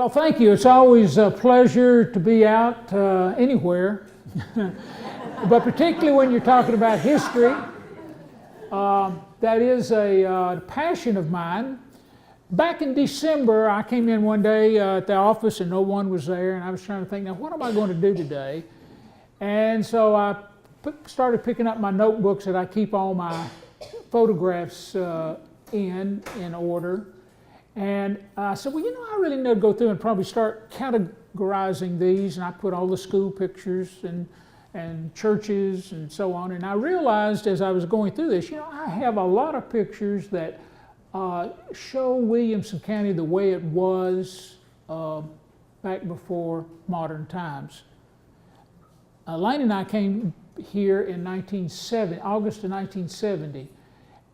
Well, thank you. It's always a pleasure to be out anywhere, but particularly when you're talking about history. That is a passion of mine. Back in December, I came in one day at the office and no one was there, and I was trying to think, now what am I going to do today? And so I started picking up my notebooks that I keep all my photographs in order. And I said, well, I really need to go through and probably start categorizing these. And I put all the school pictures and churches and so on. And I realized as I was going through this, I have a lot of pictures that show Williamson County the way it was back before modern times. Lane and I came here in August of 1970.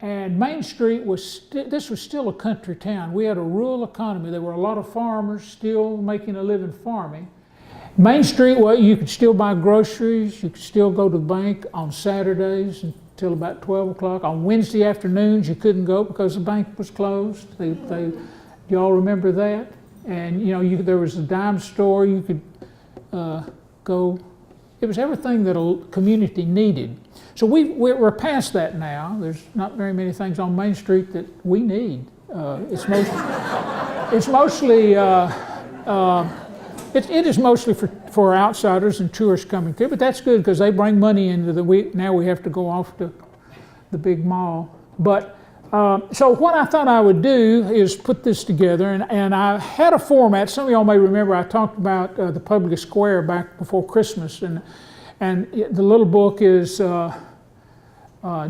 And Main Street this was still a country town. We had a rural economy. There were a lot of farmers still making a living farming. Main Street, well, you could still buy groceries. You could still go to the bank on Saturdays until about 12 o'clock. On Wednesday afternoons, you couldn't go because the bank was closed. You all remember that? And there was a dime store. You could go. It was everything that a community needed. So we're past that now. There's not very many things on Main Street that we need. It is mostly for outsiders and tourists coming through, but that's good because they bring money into now we have to go off to the big mall. But so what I thought I would do is put this together, and I had a format. Some of y'all may remember I talked about the public square back before Christmas, and the little book is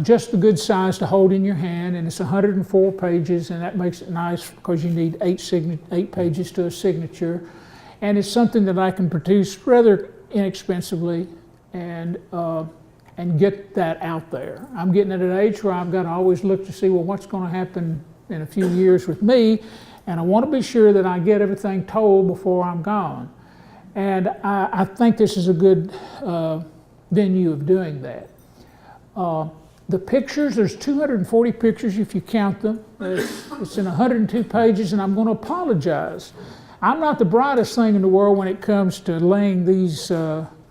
just the good size to hold in your hand, and it's 104 pages, and that makes it nice because you need 8 pages to a signature, and it's something that I can produce rather inexpensively and get that out there. I'm getting at an age where I've got to always look to see, well, what's going to happen in a few years with me, and I want to be sure that I get everything told before I'm gone. And I think this is a good venue of doing that. The pictures, there's 240 pictures if you count them. It's in 102 pages, and I'm going to apologize. I'm not the brightest thing in the world when it comes to laying these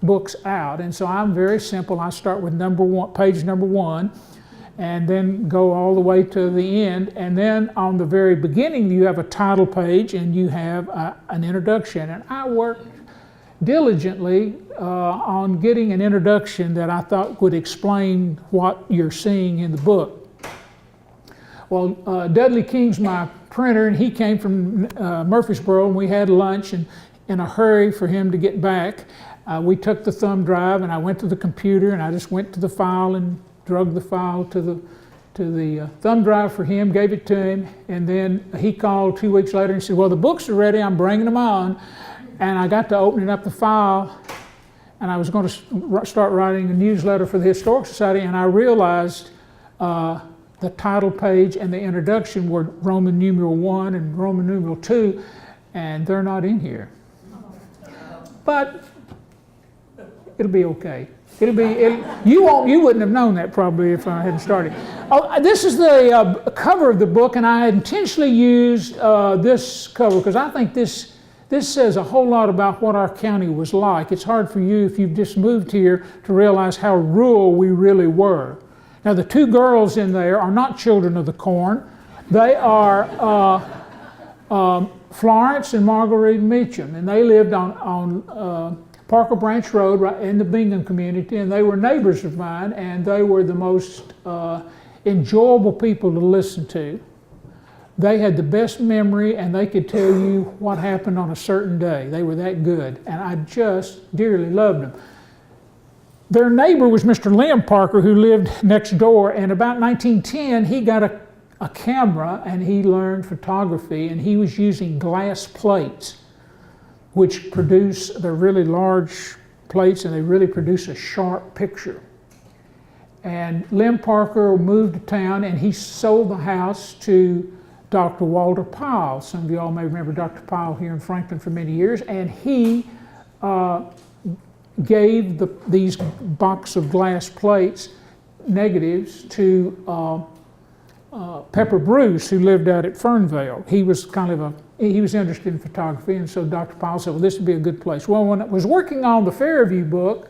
books out, and so I'm very simple. I start with page number 1, and then go all the way to the end, and then on the very beginning you have a title page and you have an introduction, and I worked diligently on getting an introduction that I thought would explain what you're seeing in the book. Well, Dudley King's my printer, and he came from Murfreesboro, and we had lunch, and in a hurry for him to get back, we took the thumb drive, and I went to the computer, and I just went to the file and drug the file to the thumb drive for him, gave it to him, and then he called 2 weeks later and said, well, the books are ready, I'm bringing them on. And I got to opening up the file, and I was going to start writing a newsletter for the Historical Society, and I realized the title page and the introduction were Roman numeral 1 and Roman numeral 2, and they're not in here. But it'll be okay. You wouldn't have known that probably if I hadn't started. Oh, this is the cover of the book, and I intentionally used this cover because I think this says a whole lot about what our county was like. It's hard for you, if you've just moved here, to realize how rural we really were. Now, the 2 girls in there are not children of the corn. They are Florence and Margaret Meacham, and they lived on Parker Branch Road right in the Bingham community, and they were neighbors of mine, and they were the most enjoyable people to listen to. They had the best memory, and they could tell you what happened on a certain day. They were that good, and I just dearly loved them. Their neighbor was Mr. Lem Parker, who lived next door, and about 1910, he got a camera, and he learned photography, and he was using glass plates, which they're really large plates, and they really produce a sharp picture. And Lem Parker moved to town, and he sold the house to Dr. Walter Powell. Some of you all may remember Dr. Powell here in Franklin for many years, and he gave these box of glass plates, negatives, to Pepper Bruce, who lived out at Fernvale. He was he was interested in photography, and so Dr. Powell said, well, this would be a good place. Well, when I was working on the Fairview book,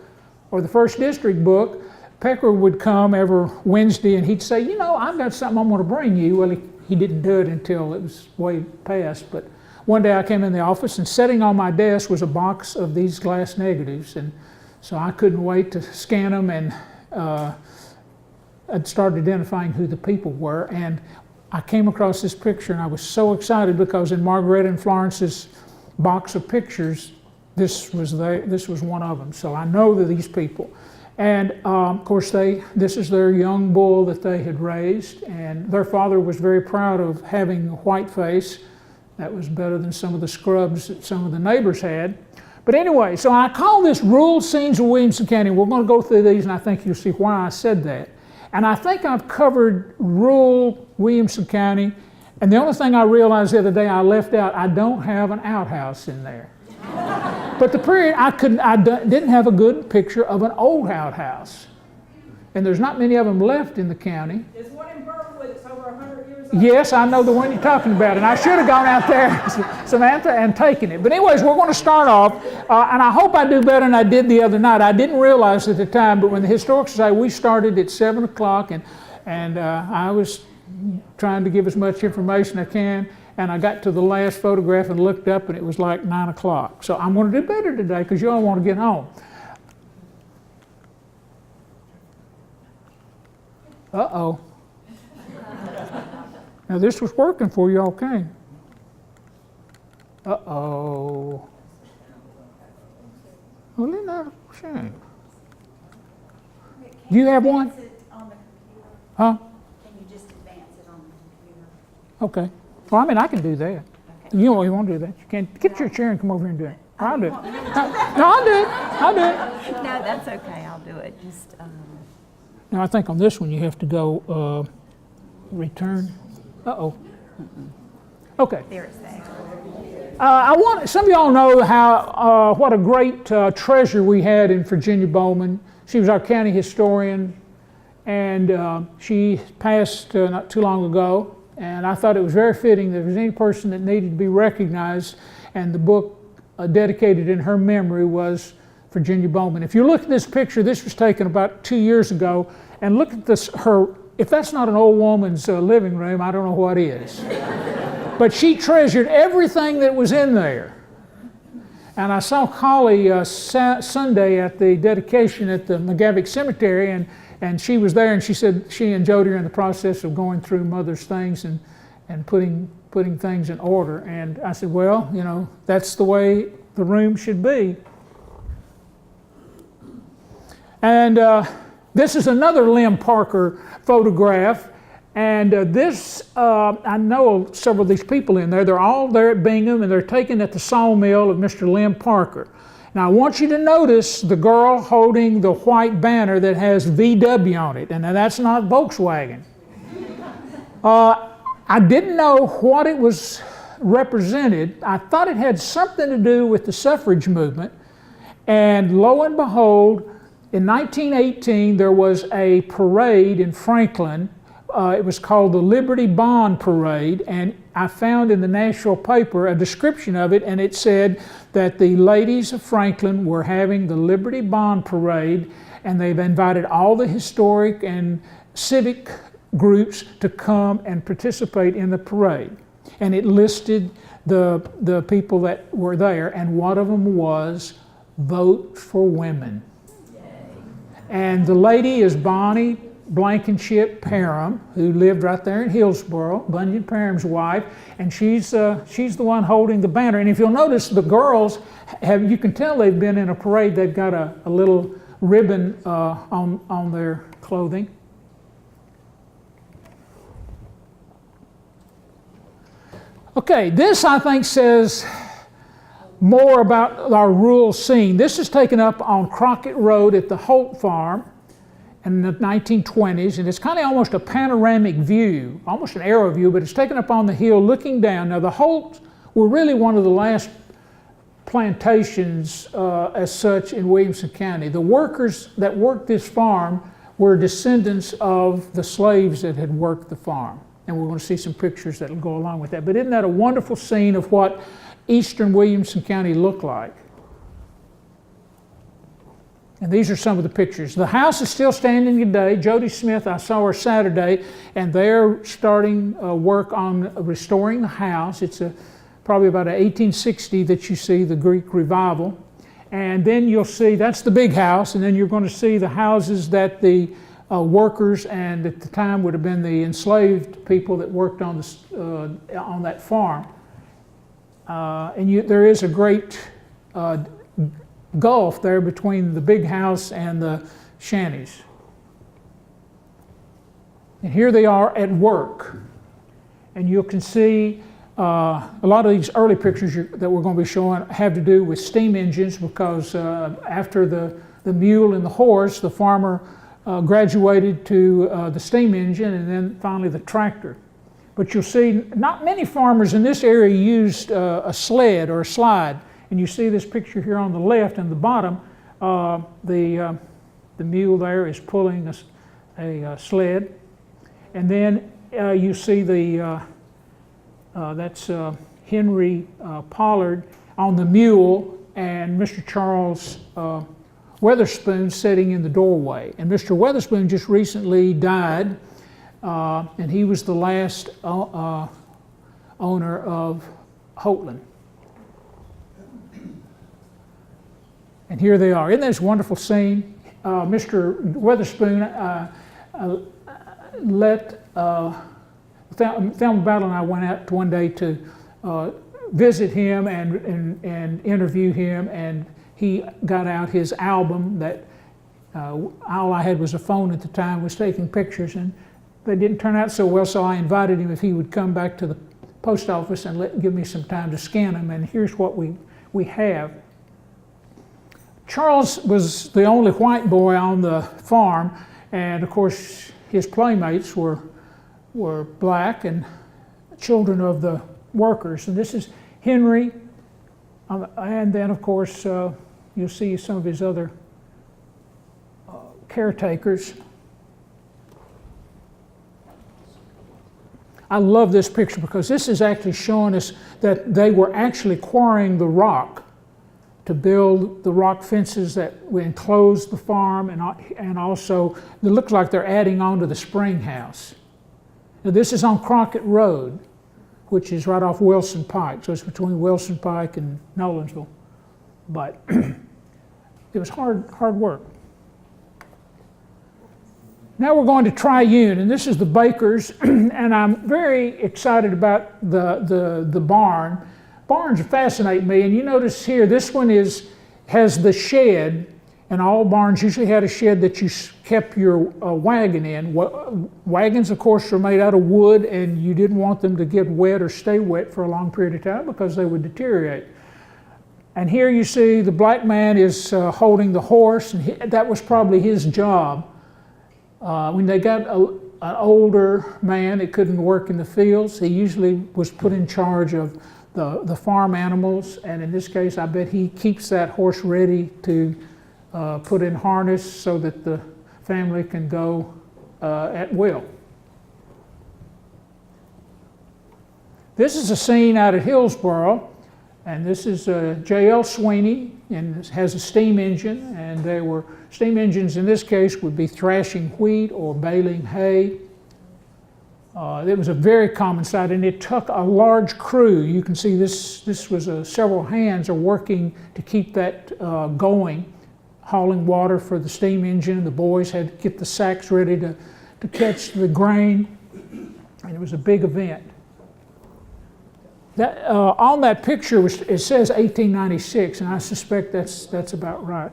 or the First District book, Pepper would come every Wednesday and he'd say, you know, I've got something I'm going to bring you. Well, he didn't do it until it was way past, but one day I came in the office and sitting on my desk was a box of these glass negatives, and so I couldn't wait to scan them, and I'd started identifying who the people were, and I came across this picture and I was so excited because in Margaret and Florence's box of pictures, this was one of them. So I know that these people. And of course this is their young bull that they had raised, and their father was very proud of having a white face. That was better than some of the scrubs that some of the neighbors had. But anyway, so I call this Rural Scenes of Williamson County. We're going to go through these and I think you'll see why I said that. And I think I've covered rural Williamson County, and the only thing I realized the other day I left out, I don't have an outhouse in there. But the period, I didn't have a good picture of an old outhouse. And there's not many of them left in the county. There's one in Burwood that's over 100 years old. Yes, I know the one you're talking about, and I should have gone out there, Samantha, and taken it. But anyways, we're going to start off, and I hope I do better than I did the other night. I didn't realize at the time, but when the Historical Society, we started at 7 o'clock, and I was trying to give as much information I can, and I got to the last photograph and looked up, and it was like 9 o'clock. So I'm going to do better today because you all want to get home. Uh-oh. Now this was working for you all came. Uh-oh. Well, isn't that a shame? Do you have one? Huh? Can you just advance it on the computer? Okay. Well, I mean, I can do that. Okay. You won't do that. You can't. Get your chair and come over here and do it. I'll do it. No, I'll do it. I'll do it. No, that's okay. I'll do it. Just. Now, I think on this one you have to go return. Uh-oh. Okay. There it's there. Some of y'all know how what a great treasure we had in Virginia Bowman. She was our county historian, and she passed not too long ago. And I thought it was very fitting that if there was any person that needed to be recognized, and the book dedicated in her memory was Virginia Bowman. If you look at this picture, this was taken about 2 years ago, and look at this. If that's not an old woman's living room, I don't know what is. But she treasured everything that was in there. And I saw Holly Sunday at the dedication at the McGavick Cemetery, and she was there, and she said she and Jody are in the process of going through Mother's things and putting things in order. And I said, well, you know, that's the way the room should be. And this is another Lem Parker photograph. And I know several of these people in there. They're all there at Bingham, and they're taken at the Sawmill of Mr. Lem Parker. Now I want you to notice the girl holding the white banner that has VW on it, and that's not Volkswagen. I didn't know what it was represented. I thought it had something to do with the suffrage movement, and lo and behold, in 1918 there was a parade in Franklin. It was called the Liberty Bond Parade, and I found in the national paper a description of it, and it said that the ladies of Franklin were having the Liberty Bond Parade, and they've invited all the historic and civic groups to come and participate in the parade. And it listed the people that were there, and one of them was Vote for Women. And the lady is Bonnie Blankenship Parham, who lived right there in Hillsboro, Bunyan Parham's wife, and she's the one holding the banner. And if you'll notice, the girls you can tell they've been in a parade. They've got a little ribbon on their clothing. Okay, this I think says more about our rural scene. This is taken up on Crockett Road at the Holt Farm in the 1920s, and it's kind of almost a panoramic view, almost an aero view, but it's taken up on the hill looking down. Now the Holts were really one of the last plantations as such in Williamson County. The workers that worked this farm were descendants of the slaves that had worked the farm. and we're going to see some pictures that will go along with that. But isn't that a wonderful scene of what eastern Williamson County looked like? And these are some of the pictures. The house is still standing today. Jody Smith, I saw her Saturday, and they're starting work on restoring the house. It's probably about 1860 that you see the Greek revival. And then you'll see, that's the big house, and then you're going to see the houses that the workers, and at the time would have been the enslaved people that worked on that farm. And there is a great gulf there between the big house and the shanties. And here they are at work. And you can see a lot of these early pictures that we're going to be showing have to do with steam engines, because after the mule and the horse, the farmer graduated to the steam engine, and then finally the tractor. But you'll see not many farmers in this area used a sled or a slide. And you see this picture here on the left and the bottom. The mule there is pulling a sled. And then you see that's Henry Pollard on the mule, and Mr. Charles Witherspoon sitting in the doorway. And Mr. Witherspoon just recently died, and he was the last owner of Hoatland. And here they are. Isn't this a wonderful scene? Mr. Witherspoon Thelma Battle and I went out one day to visit him and interview him, and he got out his album that all I had was a phone at the time, was taking pictures, and they didn't turn out so well, so I invited him if he would come back to the post office and give me some time to scan them, and here's what we have. Charles was the only white boy on the farm, and of course his playmates were black and children of the workers. And this is Henry, and then of course you'll see some of his other caretakers. I love this picture because this is actually showing us that they were actually quarrying the rock to build the rock fences that enclose the farm, and also it looks like they're adding on to the spring house. Now this is on Crockett Road, which is right off Wilson Pike, so it's between Wilson Pike and Nolensville. But it was hard work. Now we're going to Triune, and this is the Bakers, and I'm very excited about the barn. Barns fascinate me, and you notice here, this one has the shed, and all barns usually had a shed that you kept your wagon in. Wagons, of course, are made out of wood, and you didn't want them to get wet or stay wet for a long period of time because they would deteriorate. And here you see the black man is holding the horse, and that was probably his job. When they got an older man that couldn't work in the fields, he usually was put in charge of the farm animals, and in this case I bet he keeps that horse ready to put in harness so that the family can go at will. This is a scene out at Hillsboro, and this is J.L. Sweeney, and it has a steam engine, and they were steam engines in this case would be thrashing wheat or baling hay. It was a very common sight, and it took a large crew. You can see this was several hands are working to keep that going, hauling water for the steam engine. The boys had to get the sacks ready to catch the grain, and it was a big event. That, on that picture, it says 1896, and I suspect that's about right.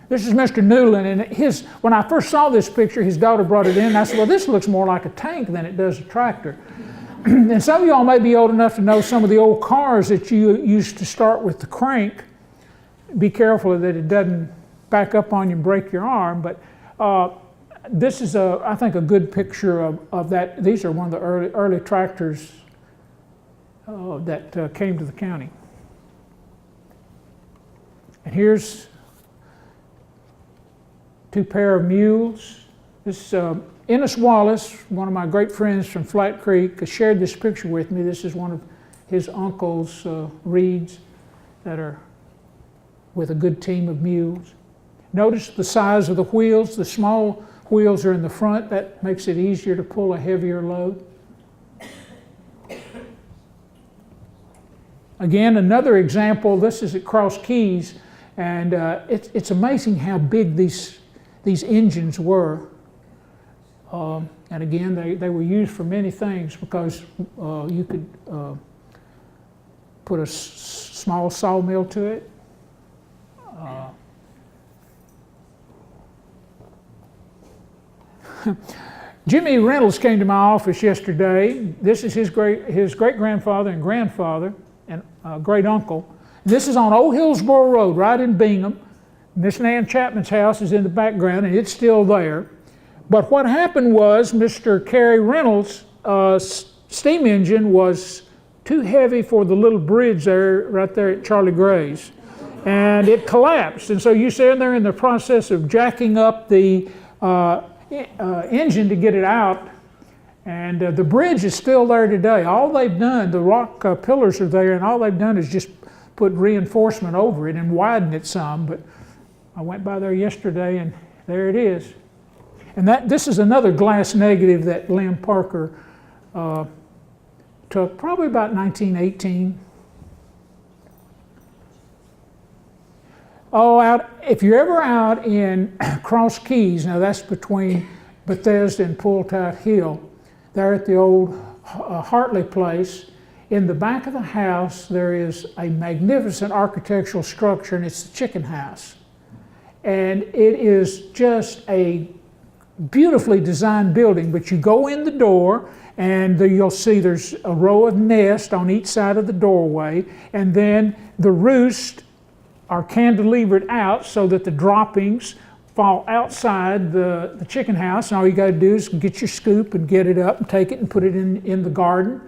This is Mr. Newland, and when I first saw this picture, his daughter brought it in, and I said, well, this looks more like a tank than it does a tractor. And some of y'all may be old enough to know some of the old cars that you used to start with the crank. Be careful that it doesn't back up on you and break your arm, but this is, I think, a good picture of that. These are one of the early tractors that came to the county. And here's two pair of mules. This Ennis Wallace, one of my great friends from Flat Creek, shared this picture with me. This is one of his uncle's reeds that are with a good team of mules. Notice the size of the wheels. The small wheels are in the front. That makes it easier to pull a heavier load. Again, another example. This is at Crosskeys, and it's amazing how big these engines were. And again, they were used for many things because you could put a small sawmill to it. Jimmy Reynolds came to my office yesterday. This is his great-grandfather and grandfather and great-uncle. This is on Old Hillsboro Road, right in Bingham. Miss Nan Chapman's house is in the background, and it's still there. But what happened was Mr. Cary Reynolds' steam engine was too heavy for the little bridge there, right there at Charlie Gray's. And it collapsed. And so you see they're in the process of jacking up the engine to get it out. And the bridge is still there today. All they've done, the rock pillars are there, and all they've done is just put reinforcement over it and widen it some. But I went by there yesterday, and there it is. And this is another glass negative that Lynn Parker took, probably about 1918. If you're ever out in Crosskeys, now that's between Bethesda and Pulltout Hill, there at the old Hartley place, in the back of the house there is a magnificent architectural structure, and it's the chicken house. And it is just a beautifully designed building, but you go in the door and you'll see there's a row of nests on each side of the doorway, and then the roost are cantilevered out so that the droppings fall outside the chicken house, and all you got to do is get your scoop and get it up and take it and put it in the garden,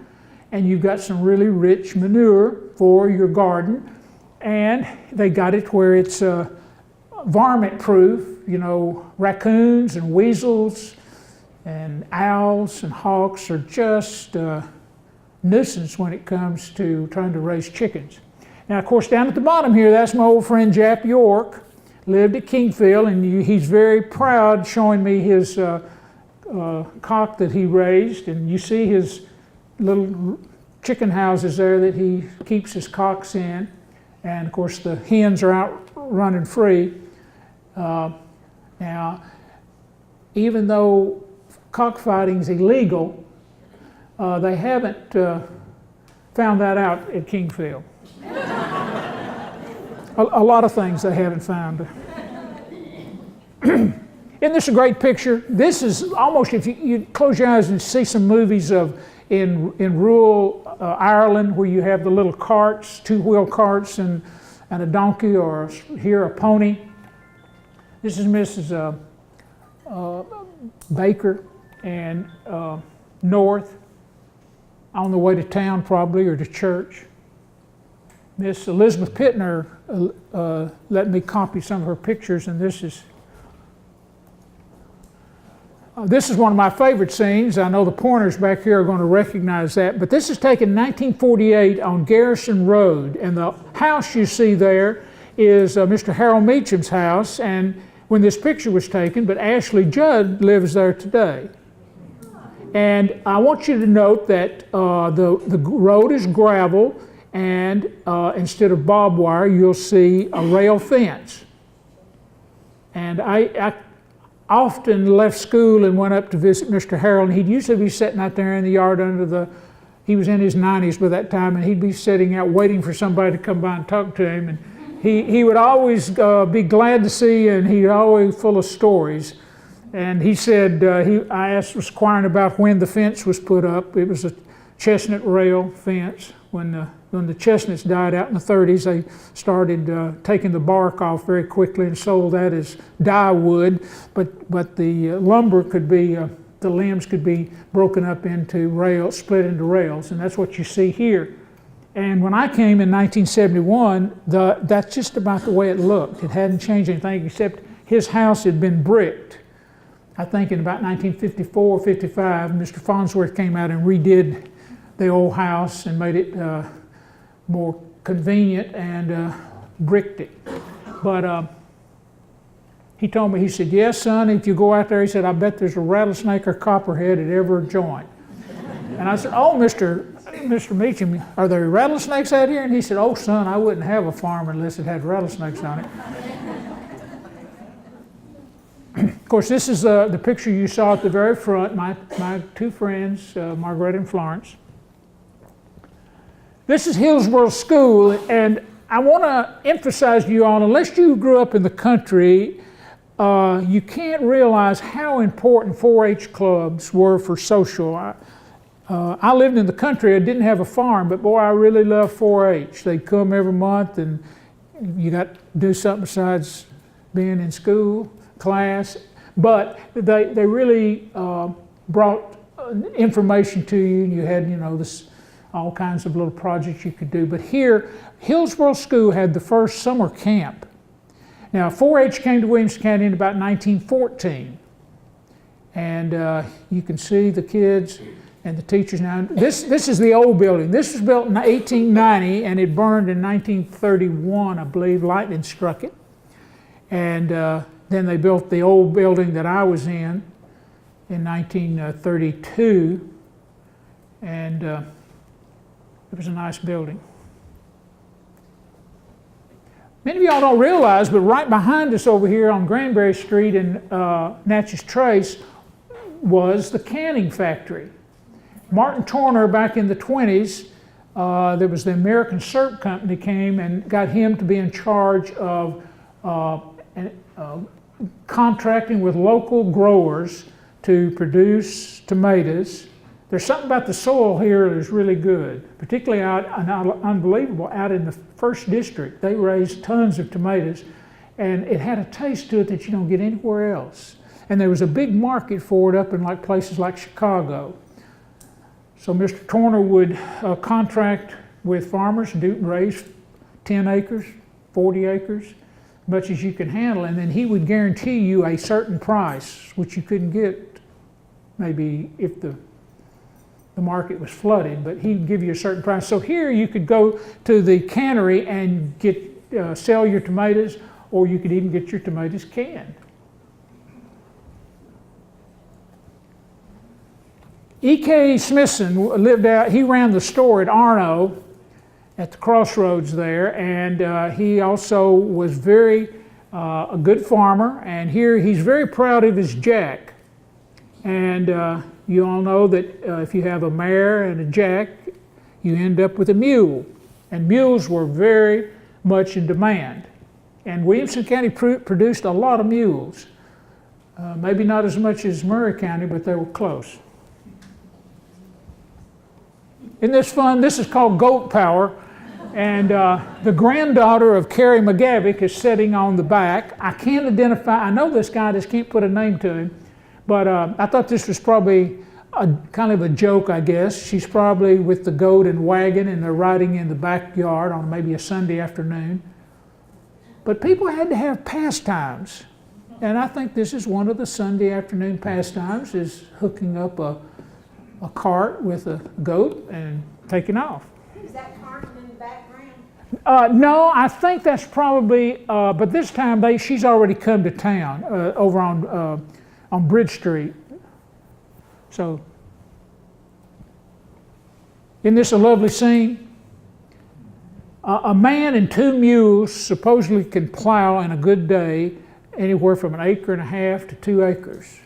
and you've got some really rich manure for your garden. And they got it where it's varmint proof. You know, raccoons and weasels and owls and hawks are just nuisance when it comes to trying to raise chickens. Now, of course, down at the bottom here, that's my old friend Jap York, lived at Kingfield, and he's very proud showing me his cock that he raised, and you see his little chicken houses there that he keeps his cocks in, and of course the hens are out running free. Now, even though cockfighting's illegal, they haven't found that out at Kingfield. A lot of things they haven't found. Isn't this a great picture? This is almost, if you close your eyes and see some movies of in rural Ireland where you have the little carts, two-wheel carts and a donkey, or here a pony. This is Mrs. Baker and North, on the way to town probably, or to church. Miss Elizabeth Pittner let me copy some of her pictures, and this is one of my favorite scenes. I know the pointers back here are going to recognize that, but this is taken in 1948 on Garrison Road, and the house you see there is Mr. Harold Meacham's house, and when this picture was taken, but Ashley Judd lives there today. And I want you to note that the road is gravel, and instead of barbed wire, you'll see a rail fence. And I often left school and went up to visit Mr. Harold, and he'd usually be sitting out there in the yard he was in his 90s by that time, and he'd be sitting out waiting for somebody to come by and talk to him. And he would always be glad to see you, and he's always full of stories. And he said, I was inquiring about when the fence was put up. It was a chestnut rail fence. When the chestnuts died out in the 30s, they started taking the bark off very quickly and sold that as dye wood. But the lumber could be, the limbs could be broken up into rails, split into rails, and that's what you see here. And when I came in 1971, that's just about the way it looked. It hadn't changed anything except his house had been bricked. I think in about 1954, 55, Mr. Farnsworth came out and redid the old house and made it more convenient and bricked it. But he told me, he said, yes, son, if you go out there, he said, I bet there's a rattlesnake or copperhead at every joint. And I said, oh, Mr. Meacham, are there rattlesnakes out here? And he said, oh, son, I wouldn't have a farm unless it had rattlesnakes on it. Of course, this is the picture you saw at the very front, my two friends, Margaret and Florence. This is Hillsboro School, and I want to emphasize to you all, unless you grew up in the country, you can't realize how important 4-H clubs were for social. I lived in the country, I didn't have a farm, but boy, I really loved 4-H. They'd come every month and you got to do something besides being in school, class, but they really brought information to you, and you had, all kinds of little projects you could do. But here, Hillsboro School had the first summer camp. Now, 4-H came to Williamson County in about 1914, and you can see the kids and the teachers now. This is the old building. This was built in 1890, and it burned in 1931, I believe. Lightning struck it. And then they built the old building that I was in 1932, and it was a nice building. Many of y'all don't realize, but right behind us over here on Granbury Street in Natchez Trace was the canning factory. Martin Turner, back in the 20s, there was the American Syrup Company came and got him to be in charge of contracting with local growers to produce tomatoes. There's something about the soil here that is really good, particularly unbelievable out in the first district. They raised tons of tomatoes, and it had a taste to it that you don't get anywhere else. And there was a big market for it up in places like Chicago. So Mr. Turner would contract with farmers to raise 10 acres, 40 acres, much as you can handle, and then he would guarantee you a certain price, which you couldn't get maybe if the market was flooded, but he'd give you a certain price. So here you could go to the cannery and sell your tomatoes, or you could even get your tomatoes canned. E.K. Smithson lived out, he ran the store at Arno at the crossroads there, and he also was a good farmer, and here he's very proud of his jack. And you all know that if you have a mare and a jack, you end up with a mule, and mules were very much in demand. And Williamson County produced a lot of mules, maybe not as much as Murray County, but they were close. Isn't this fun? This is called goat power. And the granddaughter of Carrie McGavick is sitting on the back. I can't identify, I know this guy, I just can't put a name to him, but I thought this was probably kind of a joke, I guess. She's probably with the goat and wagon, and they're riding in the backyard on maybe a Sunday afternoon. But people had to have pastimes, and I think this is one of the Sunday afternoon pastimes, is hooking up a cart with a goat and taking off. Is that Carton in the background? No, I think that's probably, but this time she's already come to town over on Bridge Street. So, isn't this a lovely scene? A man and 2 mules supposedly can plow in a good day anywhere from 1.5 acres to 2 acres.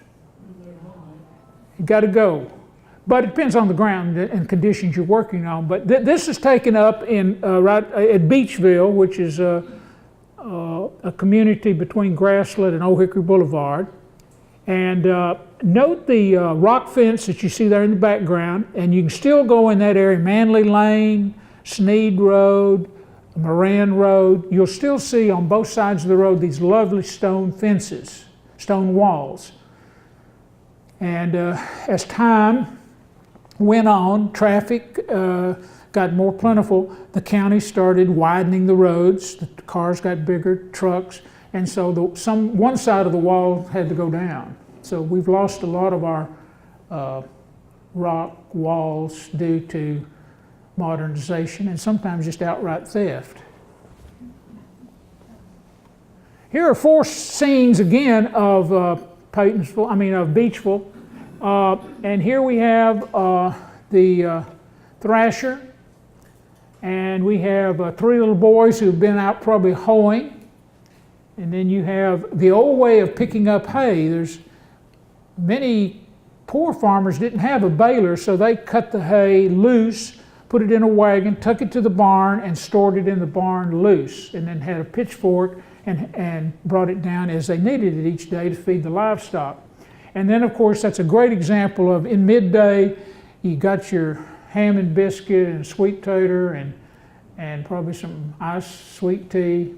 You got to go. But it depends on the ground and conditions you're working on. But this is taken up in right at Beachville, which is a community between Grasslet and Old Hickory Boulevard. And note the rock fence that you see there in the background, and you can still go in that area, Manley Lane, Sneed Road, Moran Road. You'll still see on both sides of the road these lovely stone fences, stone walls. And as time went on, traffic got more plentiful. The county started widening the roads. The cars got bigger, trucks, and so one side of the wall had to go down. So we've lost a lot of our rock walls due to modernization and sometimes just outright theft. Here are 4 scenes again of of Beachville. And here we have the thrasher, and we have 3 little boys who've been out probably hoeing. And then you have the old way of picking up hay. There's many poor farmers didn't have a baler, so they cut the hay loose, put it in a wagon, took it to the barn, and stored it in the barn loose, and then had a pitchfork and brought it down as they needed it each day to feed the livestock. And then, of course, that's a great example of in midday, you got your ham and biscuit and sweet tater and probably some iced sweet tea,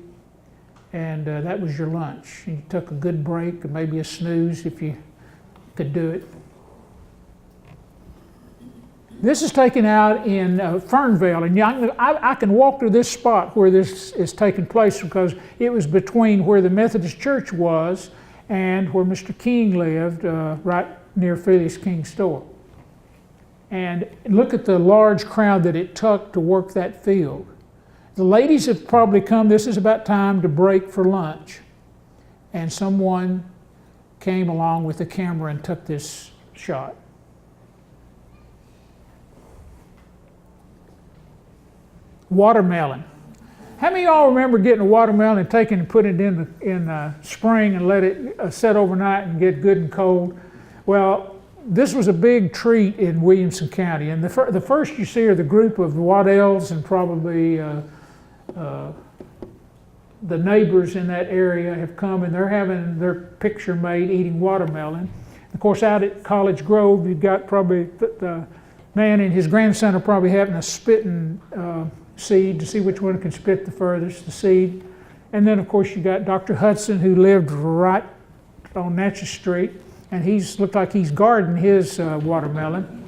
and that was your lunch. You took a good break and maybe a snooze if you could do it. This is taken out in Fernvale, and I can walk to this spot where this is taking place because it was between where the Methodist Church was and where Mr. King lived, right near Phileas King's store. And look at the large crowd that it took to work that field. The ladies have probably come, this is about time to break for lunch, and someone came along with the camera and took this shot. Watermelon. How many of y'all remember getting a watermelon and taking and putting it in spring and let it set overnight and get good and cold? Well, this was a big treat in Williamson County, and the first you see are the group of Waddells and probably the neighbors in that area have come, and they're having their picture made eating watermelon. Of course, out at College Grove, you've got probably the man and his grandson are probably having a spitting seed to see which one can spit the furthest, the seed. And then, of course, you got Dr. Hudson, who lived right on Natchez Street, and looked like he's guarding his watermelon.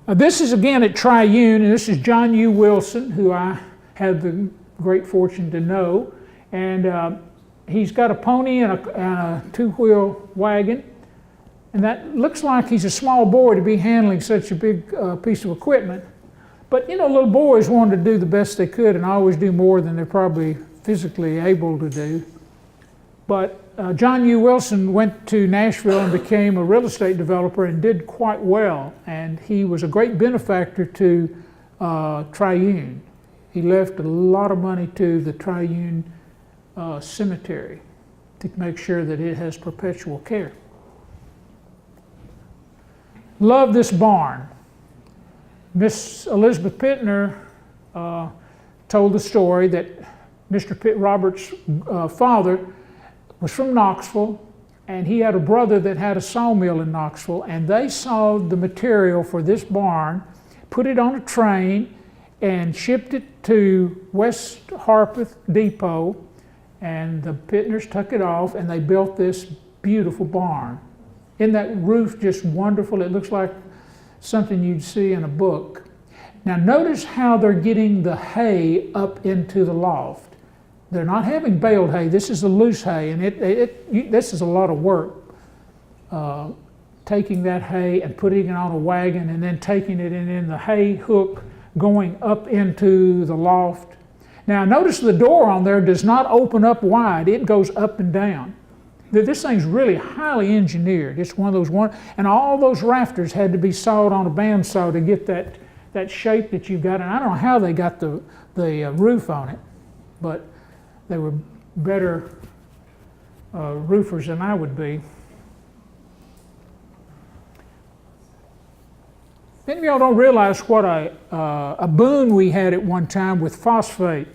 This is again at Triune, and this is John U. Wilson, who I had the great fortune to know. And he's got a pony and a 2-wheel wagon. And that looks like he's a small boy to be handling such a big piece of equipment. But you know, little boys wanted to do the best they could and always do more than they're probably physically able to do. But John U. Wilson went to Nashville and became a real estate developer and did quite well. And he was a great benefactor to Triune. He left a lot of money to the Triune Cemetery to make sure that it has perpetual care. Love this barn. Miss Elizabeth Pittner told the story that Mr. Pitt Roberts' father was from Knoxville, and he had a brother that had a sawmill in Knoxville, and they sawed the material for this barn, put it on a train, and shipped it to West Harpeth Depot, and the Pittners took it off, and they built this beautiful barn. Isn't that roof just wonderful? It looks like something you'd see in a book. Now notice how they're getting the hay up into the loft. They're not having baled hay. This is the loose hay, and this is a lot of work. Taking that hay and putting it on a wagon and then taking it in the hay hook going up into the loft. Now notice the door on there does not open up wide. It goes up and down. This thing's really highly engineered. It's one of those and all those rafters had to be sawed on a bandsaw to get that shape that you've got. And I don't know how they got the roof on it, but they were better roofers than I would be. Many of y'all don't realize what a boon we had at one time with phosphate.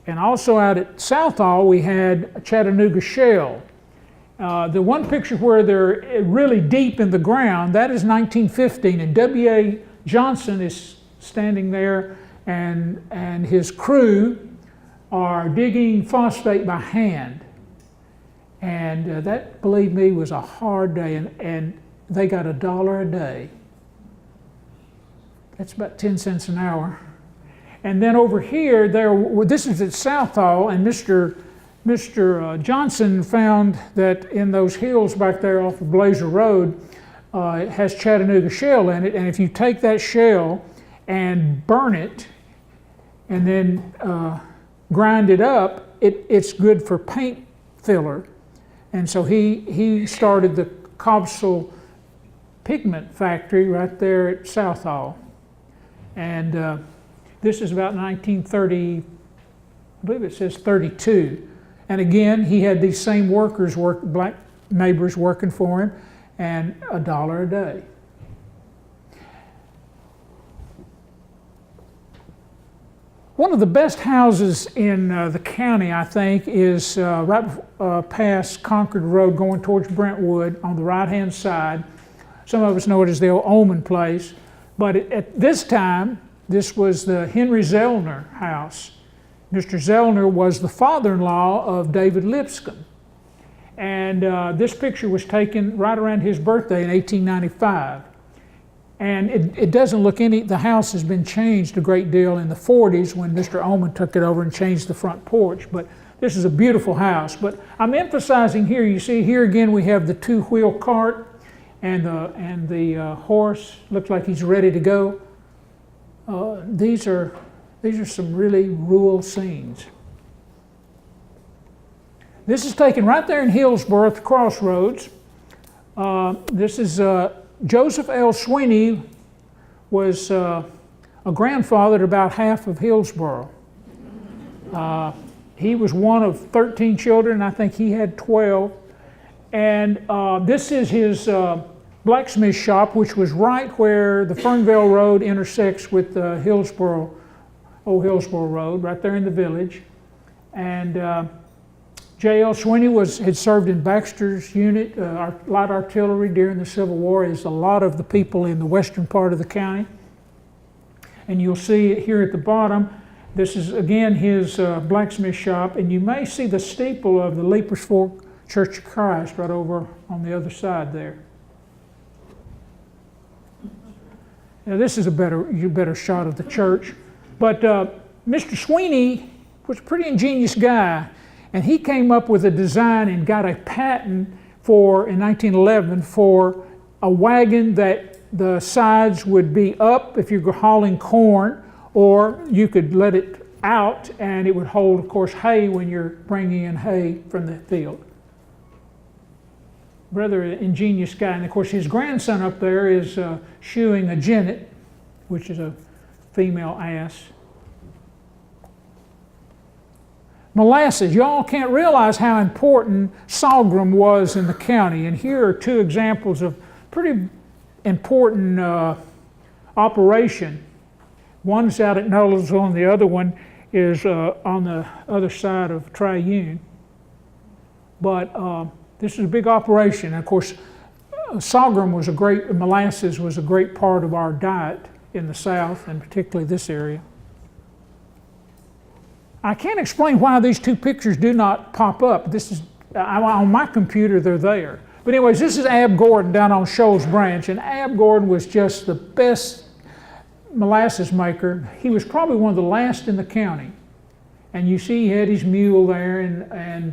And also out at Southall, we had a Chattanooga shell. The one picture where they're really deep in the ground, that is 1915, and W.A. Johnson is standing there, and his crew are digging phosphate by hand. And that, believe me, was a hard day, and they got $1 a day. That's about 10 cents an hour. And then over here, this is at Southall, and Mr. Mr. Johnson found that in those hills back there off of Blazer Road, it has Chattanooga shell in it, and if you take that shell and burn it and then grind it up, it's good for paint filler. And so he started the Cobbsall pigment factory right there at Southall. And this is about 1930, I believe it says 32. And again, he had these same workers, black neighbors working for him, and $1 a day. One of the best houses in the county, I think, is right past Concord Road going towards Brentwood on the right-hand side. Some of us know it as the old Omen place, but at this time, this was the Henry Zellner house. Mr. Zellner was the father-in-law of David Lipscomb. And this picture was taken right around his birthday in 1895. And it doesn't look the house has been changed a great deal in the 40s when Mr. Oman took it over and changed the front porch. But this is a beautiful house. But I'm emphasizing here, you see here again we have the two-wheel cart and the horse. Looks like he's ready to go. These are some really rural scenes. This is taken right there in Hillsboro at the crossroads. This is Joseph L. Sweeney was a grandfather to about half of Hillsboro. He was one of 13 children. I think he had 12. And this is his blacksmith shop, which was right where the Fernvale Road intersects with the old Hillsboro Road, right there in the village. And J.L. Sweeney had served in Baxter's unit, light artillery during the Civil War, as a lot of the people in the western part of the county. And you'll see it here at the bottom. This is, again, his blacksmith shop, and you may see the steeple of the Leapers Fork Church of Christ right over on the other side there. Now, this is a better shot of the church. But Mr. Sweeney was a pretty ingenious guy. And he came up with a design and got a patent in 1911 for a wagon that the sides would be up if you're hauling corn, or you could let it out and it would hold, of course, hay when you're bringing in hay from the field. Rather ingenious guy. And of course, his grandson up there is shoeing a jennet, which is a female ass. Molasses. Y'all can't realize how important sorghum was in the county. And here are two examples of pretty important operation. One's out at Noblesville and the other one is on the other side of Triune. But this is a big operation. And of course, molasses was a great part of our diet in the South, and particularly this area. I can't explain why these two pictures do not pop up. This is on my computer, they're there. But anyways, this is Ab Gordon down on Shoals Branch, and Ab Gordon was just the best molasses maker. He was probably one of the last in the county. And you see he had his mule there and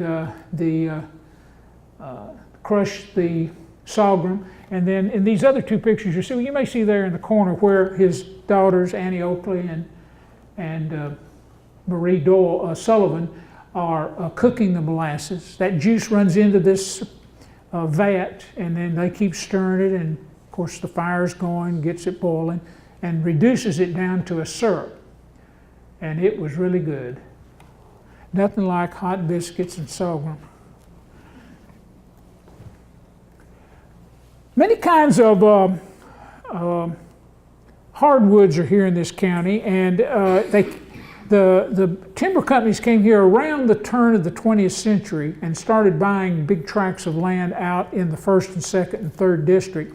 crushed the sorghum. And then in these other two pictures, you may see there in the corner where his daughters, Annie Oakley and Marie Sullivan, are cooking the molasses. That juice runs into this vat, and then they keep stirring it, and of course the fire's going, gets it boiling, and reduces it down to a syrup. And it was really good. Nothing like hot biscuits and sorghum. Many kinds of hardwoods are here in this county, and the timber companies came here around the turn of the 20th century and started buying big tracts of land out in the 1st and 2nd and 3rd district.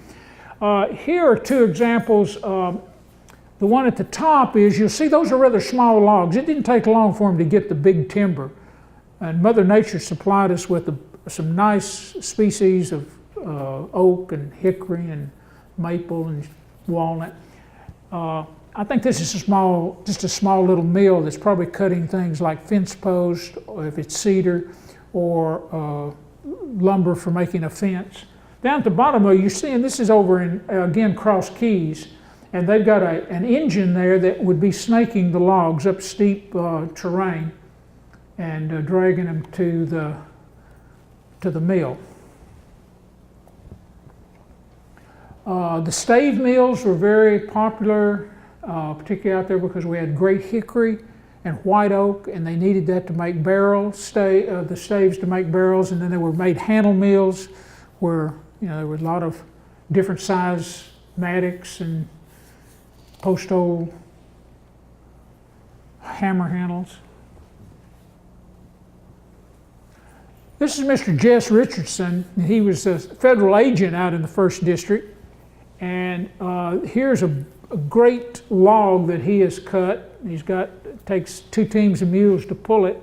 Here are two examples. The one at the top is, you'll see those are rather small logs. It didn't take long for them to get the big timber. And Mother Nature supplied us with some nice species of oak and hickory and maple and walnut. I think this is just a small little mill that's probably cutting things like fence posts, or if it's cedar, or lumber for making a fence. Down at the bottom of you see, and this is over in, again, Crosskeys, and they've got an engine there that would be snaking the logs up steep terrain and dragging them to the mill. The stave mills were very popular, particularly out there because we had great hickory and white oak, and they needed that to make barrels, the staves to make barrels, and then they were made handle mills where there were a lot of different size mattocks and post hole hammer handles. This is Mr. Jess Richardson. He was a federal agent out in the 1st District, and here's a great log that he has cut. Takes 2 teams of mules to pull it,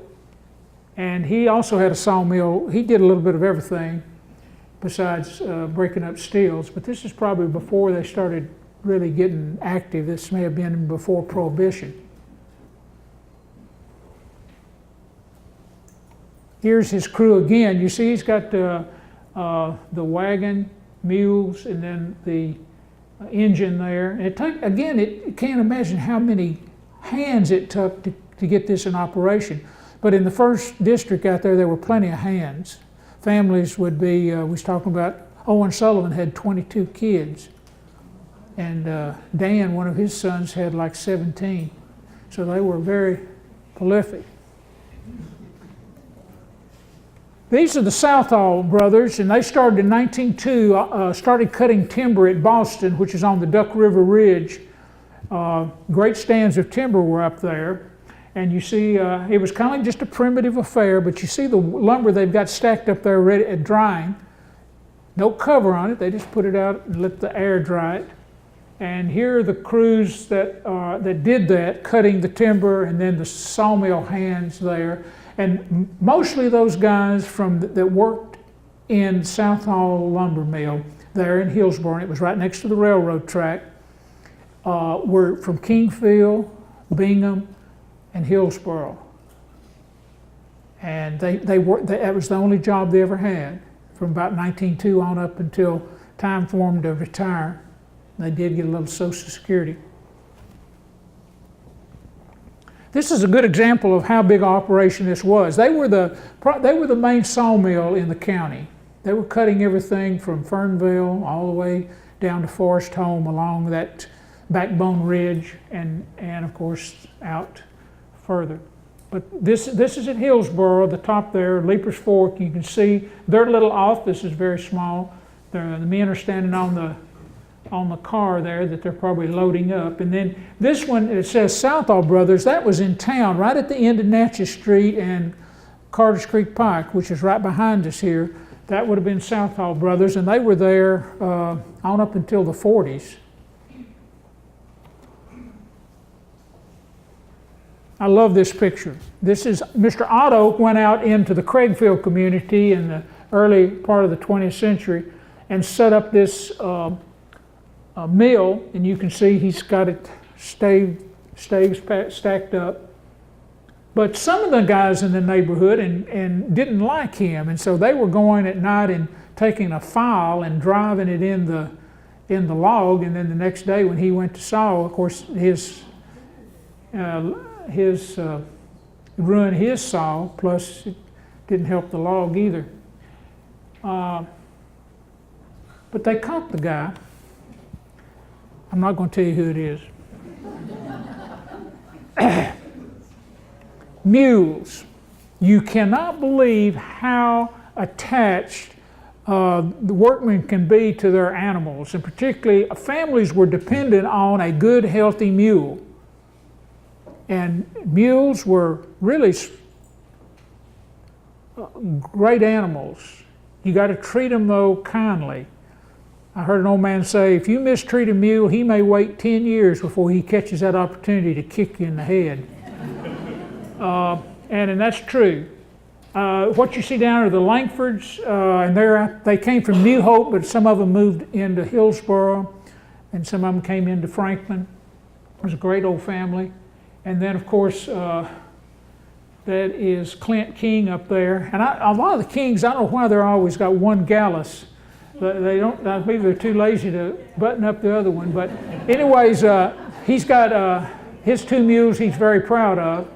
and he also had a sawmill. He did a little bit of everything besides breaking up steels, but this is probably before they started really getting active. This may have been before Prohibition. Here's his crew again. You see he's got the wagon, mules, and then the engine there. And it can't imagine how many hands it took to get this in operation. But in the 1st District out there were plenty of hands. Families would be, we was talking about, Owen Sullivan had 22 kids. And Dan, one of his sons, had like 17. So they were very prolific. These are the Southall Brothers, and they started in 1902, started cutting timber at Boston, which is on the Duck River Ridge. Great stands of timber were up there. And you see, it was kind of like just a primitive affair, but you see the lumber they've got stacked up there ready at drying. No cover on it, they just put it out and let the air dry it. And here are the crews that did that, cutting the timber, and then the sawmill hands there. And mostly those guys that worked in Southall Lumber Mill there in Hillsboro, and it was right next to the railroad track, were from Kingfield, Bingham, and Hillsboro. And that was the only job they ever had from about 1902 on up until time for them to retire. They did get a little Social Security. This is a good example of how big an operation this was. They were the main sawmill in the county. They were cutting everything from Fernvale all the way down to Forest Home along that Backbone Ridge and of course out further. But this is at Hillsboro, the top there, Leaper's Fork. You can see their little office is very small. The men are standing on the car there that they're probably loading up. And then this one, it says Southall Brothers. That was in town, right at the end of Natchez Street and Carter's Creek Pike, which is right behind us here. That would have been Southall Brothers, and they were there on up until the 40s. I love this picture. This is Mr. Otto went out into the Craigfield community in the early part of the 20th century and set up this mill, and you can see he's got it staves stacked up. But some of the guys in the neighborhood and didn't like him, and so they were going at night and taking a file and driving it in the log, and then the next day when he went to saw, of course, ruined his saw, plus it didn't help the log either. But they caught the guy. I'm not going to tell you who it is. Mules. You cannot believe how attached the workmen can be to their animals, and particularly families were dependent on a good, healthy mule. And mules were really great animals. You got to treat them, though, kindly. I heard an old man say, if you mistreat a mule, he may wait 10 years before he catches that opportunity to kick you in the head. And that's true. What you see down are the Langfords, and they came from New Hope, but some of them moved into Hillsboro, and some of them came into Franklin. It was a great old family. And then, of course, That is Clint King up there. And a lot of the Kings, I don't know why they're always got one Gallus. But they don't, maybe they're too lazy to button up the other one. But anyways, he's got his 2 mules he's very proud of.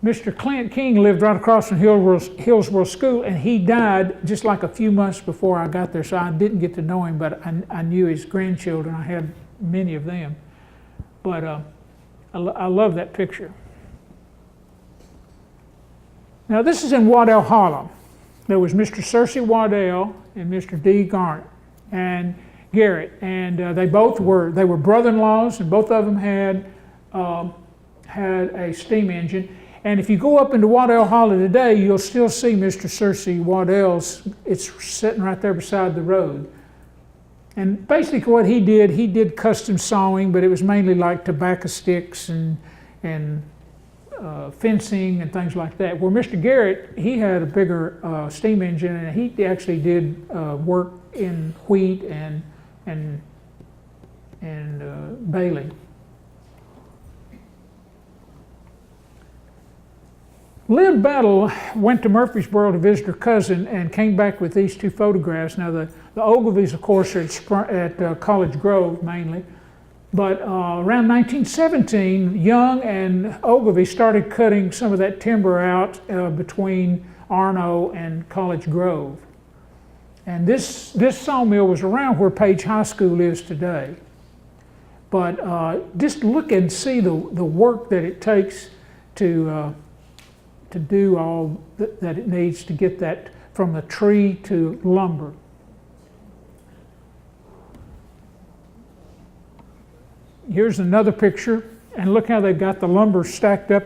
Mr. Clint King lived right across from Hillsboro School, and he died just like a few months before I got there, so I didn't get to know him, but I knew his grandchildren. I had many of them. But I love that picture. Now this is in Waddell Hollow. There was Mr. Searcy Waddell and Mr. D. Garrett and Garrett, and they were brother-in-laws, and both of them had a steam engine. And if you go up into Waddell Hollow today, you'll still see Mr. Searcy Waddell's. It's sitting right there beside the road. And basically what he did custom sawing, but it was mainly like tobacco sticks and fencing and things like that. Where Mr. Garrett, he had a bigger steam engine, and he actually did work in wheat and baling. Lynn Battle went to Murfreesboro to visit her cousin and came back with these 2 photographs. Now the Ogilvies, of course, are at College Grove mainly, but around 1917, Young and Ogilvie started cutting some of that timber out between Arno and College Grove. And this sawmill was around where Page High School is today. But just look and see the work that it takes to do all that it needs to get that from the tree to lumber. Here's another picture, and look how they've got the lumber stacked up,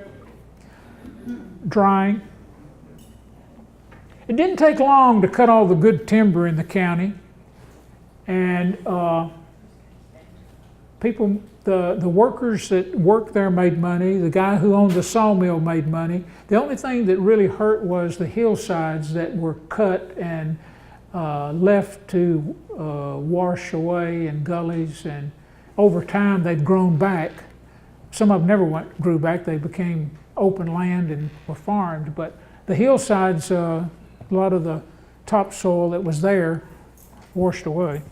drying. It didn't take long to cut all the good timber in the county, and the workers that worked there made money. The guy who owned the sawmill made money. The only thing that really hurt was the hillsides that were cut and left to wash away, and gullies, and over time they've grown back. Some of them never grew back. They became open land and were farmed, but the hillsides, a lot of the topsoil that was there washed away.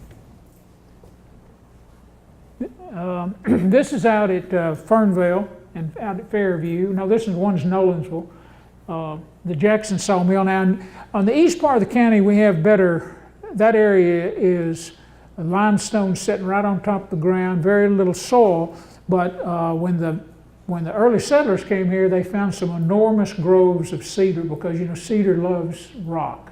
This is out at Fernvale and out at Fairview. Now this one's Nolensville, the Jackson Sawmill. Now on the east part of the county we have that area is limestone sitting right on top of the ground, very little soil, but when the early settlers came here, they found some enormous groves of cedar, because cedar loves rock,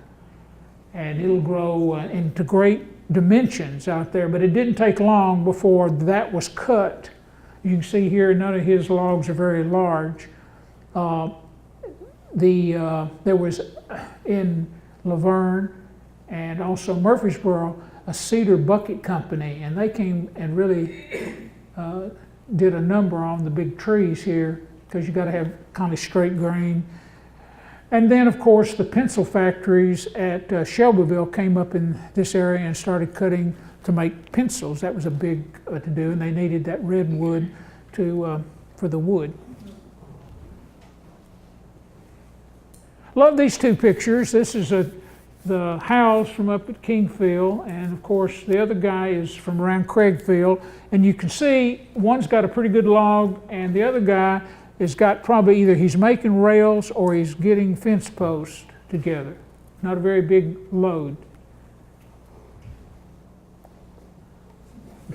and it'll grow into great dimensions out there. But it didn't take long before that was cut. You can see here none of his logs are very large. There was in Laverne and also Murfreesboro a cedar bucket company, and they came and really did a number on the big trees here, because you got to have kind of straight grain. And then, of course, the pencil factories at Shelbyville came up in this area and started cutting to make pencils. That was a big to do, and they needed that redwood for the wood. Love these 2 pictures. This is the Howells from up at Kingfield, and of course the other guy is from around Craigfield. And you can see one's got a pretty good log, and the other guy has got probably either he's making rails or he's getting fence posts together. Not a very big load.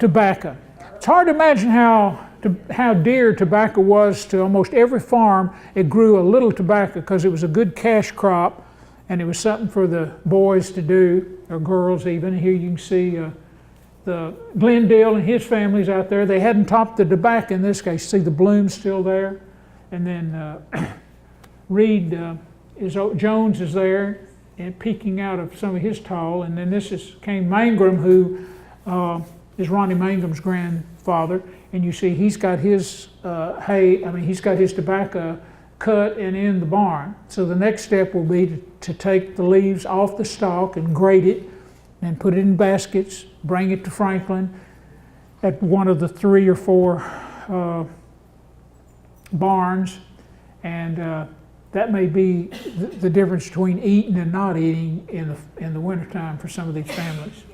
Tobacco. It's hard to imagine how dear tobacco was to almost every farm. It grew a little tobacco because it was a good cash crop, and it was something for the boys to do, or girls even. Here you can see the Glen Dale and his family's out there. They hadn't topped the tobacco in this case. See the bloom's still there. And then Reed Jones is there and peeking out of some of his tall. And then this is Cain Mangrum, who is Ronnie Mangum's grandfather. And you see he's got his he's got his tobacco cut and in the barn. So the next step will be to take the leaves off the stalk and grate it, and put it in baskets, bring it to Franklin at one of the 3 or 4 barns, And that may be the difference between eating and not eating in the wintertime for some of these families.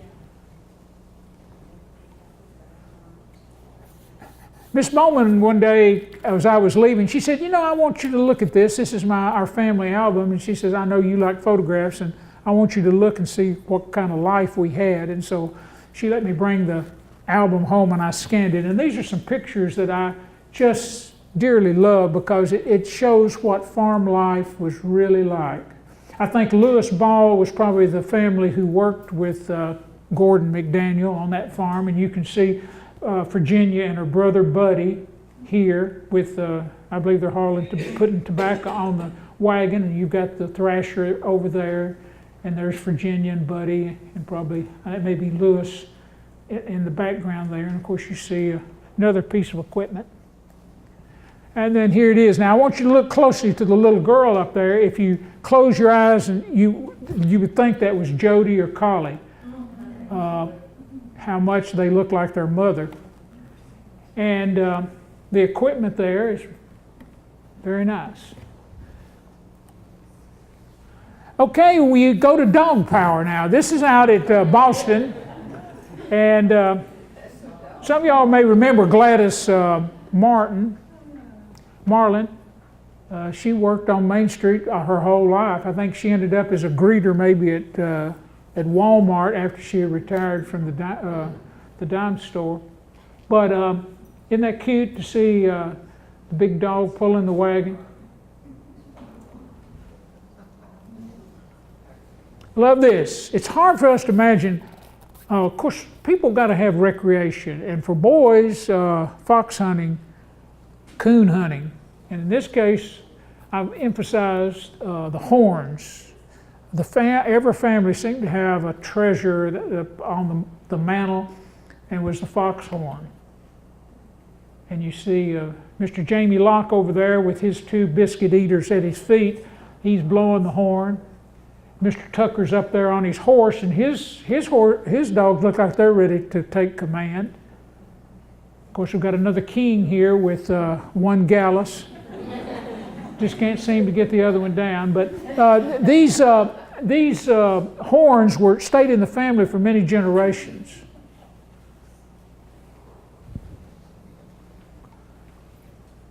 Miss Bowman, one day as I was leaving, she said, I want you to look at this. This is our family album. And she says, I know you like photographs, and I want you to look and see what kind of life we had. And so she let me bring the album home, and I scanned it. And these are some pictures that I just dearly love because it shows what farm life was really like. I think Lewis Ball was probably the family who worked with Gordon McDaniel on that farm, and you can see Virginia and her brother Buddy here with, I believe they're putting tobacco on the wagon, and you've got the thrasher over there, and there's Virginia and Buddy, and probably maybe Lewis in the background there, and of course you see another piece of equipment. And then here it is. Now I want you to look closely to the little girl up there. If you close your eyes, and you would think that was Jody or Collie. How much they look like their mother. And the equipment there is very nice. Okay, we go to dog power now. This is out at Boston. And some of y'all may remember Gladys Martin. She worked on Main Street her whole life. I think she ended up as a greeter maybe at Walmart after she had retired from the dime store. But isn't that cute to see the big dog pulling the wagon? Love this. It's hard for us to imagine. Of course, people got to have recreation. And for boys, fox hunting, coon hunting. And in this case, I've emphasized the horns. Every family seemed to have a treasure on the mantle, and was the foxhorn. And you see Mr. Jamie Locke over there with his two biscuit eaters at his feet. He's blowing the horn. Mr. Tucker's up there on his horse, and his dogs look like they're ready to take command. Of course, we've got another king here with one Gallus. Just can't seem to get the other one down. But these horns stayed in the family for many generations.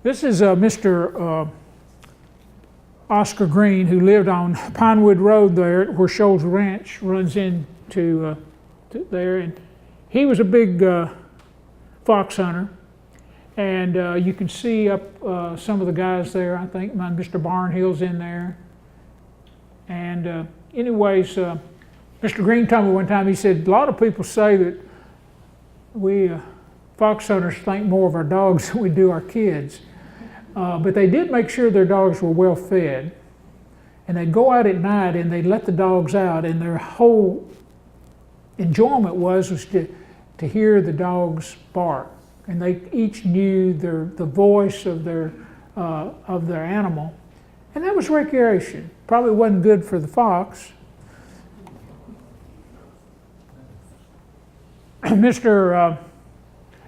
This is Mr. Oscar Green, who lived on Pinewood Road there, where Shoals Ranch runs into there. And he was a big fox hunter. And you can see up some of the guys there. I think Mr. Barnhill's in there. And anyways, Mr. Green told me one time, he said, a lot of people say that we fox hunters think more of our dogs than we do our kids. But they did make sure their dogs were well fed. And they'd go out at night and they'd let the dogs out, and their whole enjoyment was to hear the dogs bark. And they each knew the voice of their animal. And that was recreation. Probably wasn't good for the fox. Mr.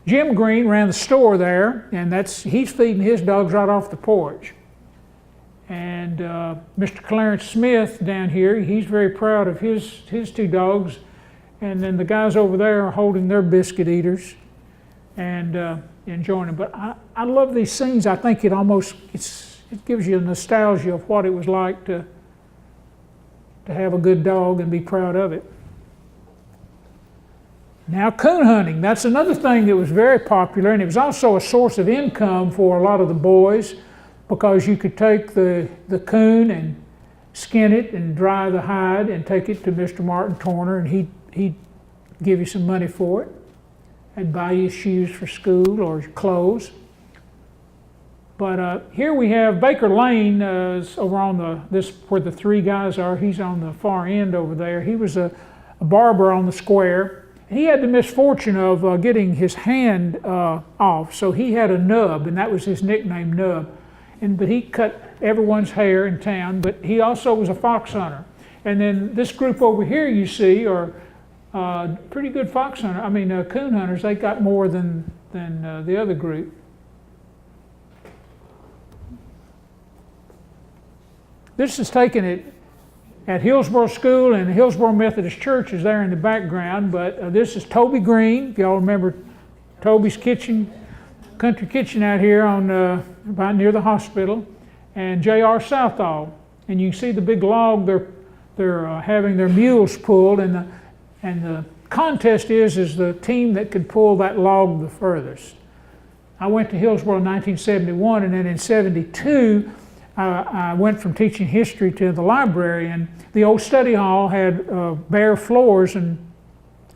Jim Green ran the store there, and he's feeding his dogs right off the porch. And Mr. Clarence Smith down here, he's very proud of his two dogs. And then the guys over there are holding their biscuit eaters and enjoying them. But I love these scenes. I think it gives you a nostalgia of what it was like to have a good dog and be proud of it. Now, coon hunting, that's another thing that was very popular, and it was also a source of income for a lot of the boys, because you could take the coon and skin it and dry the hide and take it to Mr. Martin Torner, and he'd give you some money for it. He'd buy you shoes for school or clothes. But here we have Baker Lane over on where the three guys are. He's on the far end over there. He was a barber on the square. He had the misfortune of getting his hand off, so he had a nub, and that was his nickname, Nub. But he cut everyone's hair in town, but he also was a fox hunter. And then this group over here you see are pretty good coon hunters. They got more than the other group. this is taken at Hillsboro School, and the Hillsboro Methodist Church is there in the background, but this is Toby Green, if y'all remember Tobys Kitchen, country kitchen out here on about near the hospital, and J.R. Southall. And you can see the big log they're having their mules pulled, and the contest is the team that could pull that log the furthest. I went to Hillsboro in 1971, and then in 72, I went from teaching history to the library, and the old study hall had bare floors, and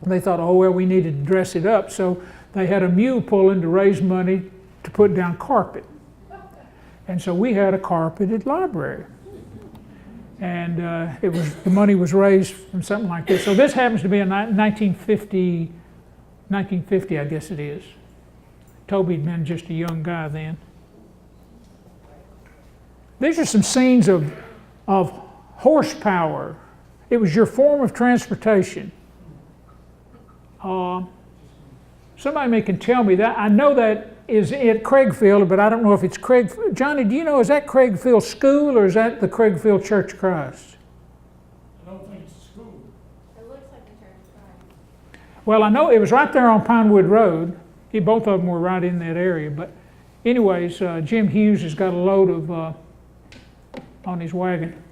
they thought, oh, well, we needed to dress it up, so they had a mule pulling to raise money to put down carpet. And so we had a carpeted library. And the money was raised from something like this. So this happens to be in 1950, I guess it is. Toby had been just a young guy then. These are some scenes of horsepower. It was your form of transportation. Somebody can tell me that. I know that is at Craigfield, but I don't know if it's Johnny, do you know, is that Craigfield School or is that the Craigfield Church of Christ? I don't think it's a school. It looks like the Church of Christ. Well, I know it was right there on Pinewood Road. Both of them were right in that area. But anyways, Jim Hughes has got a load of on his wagon.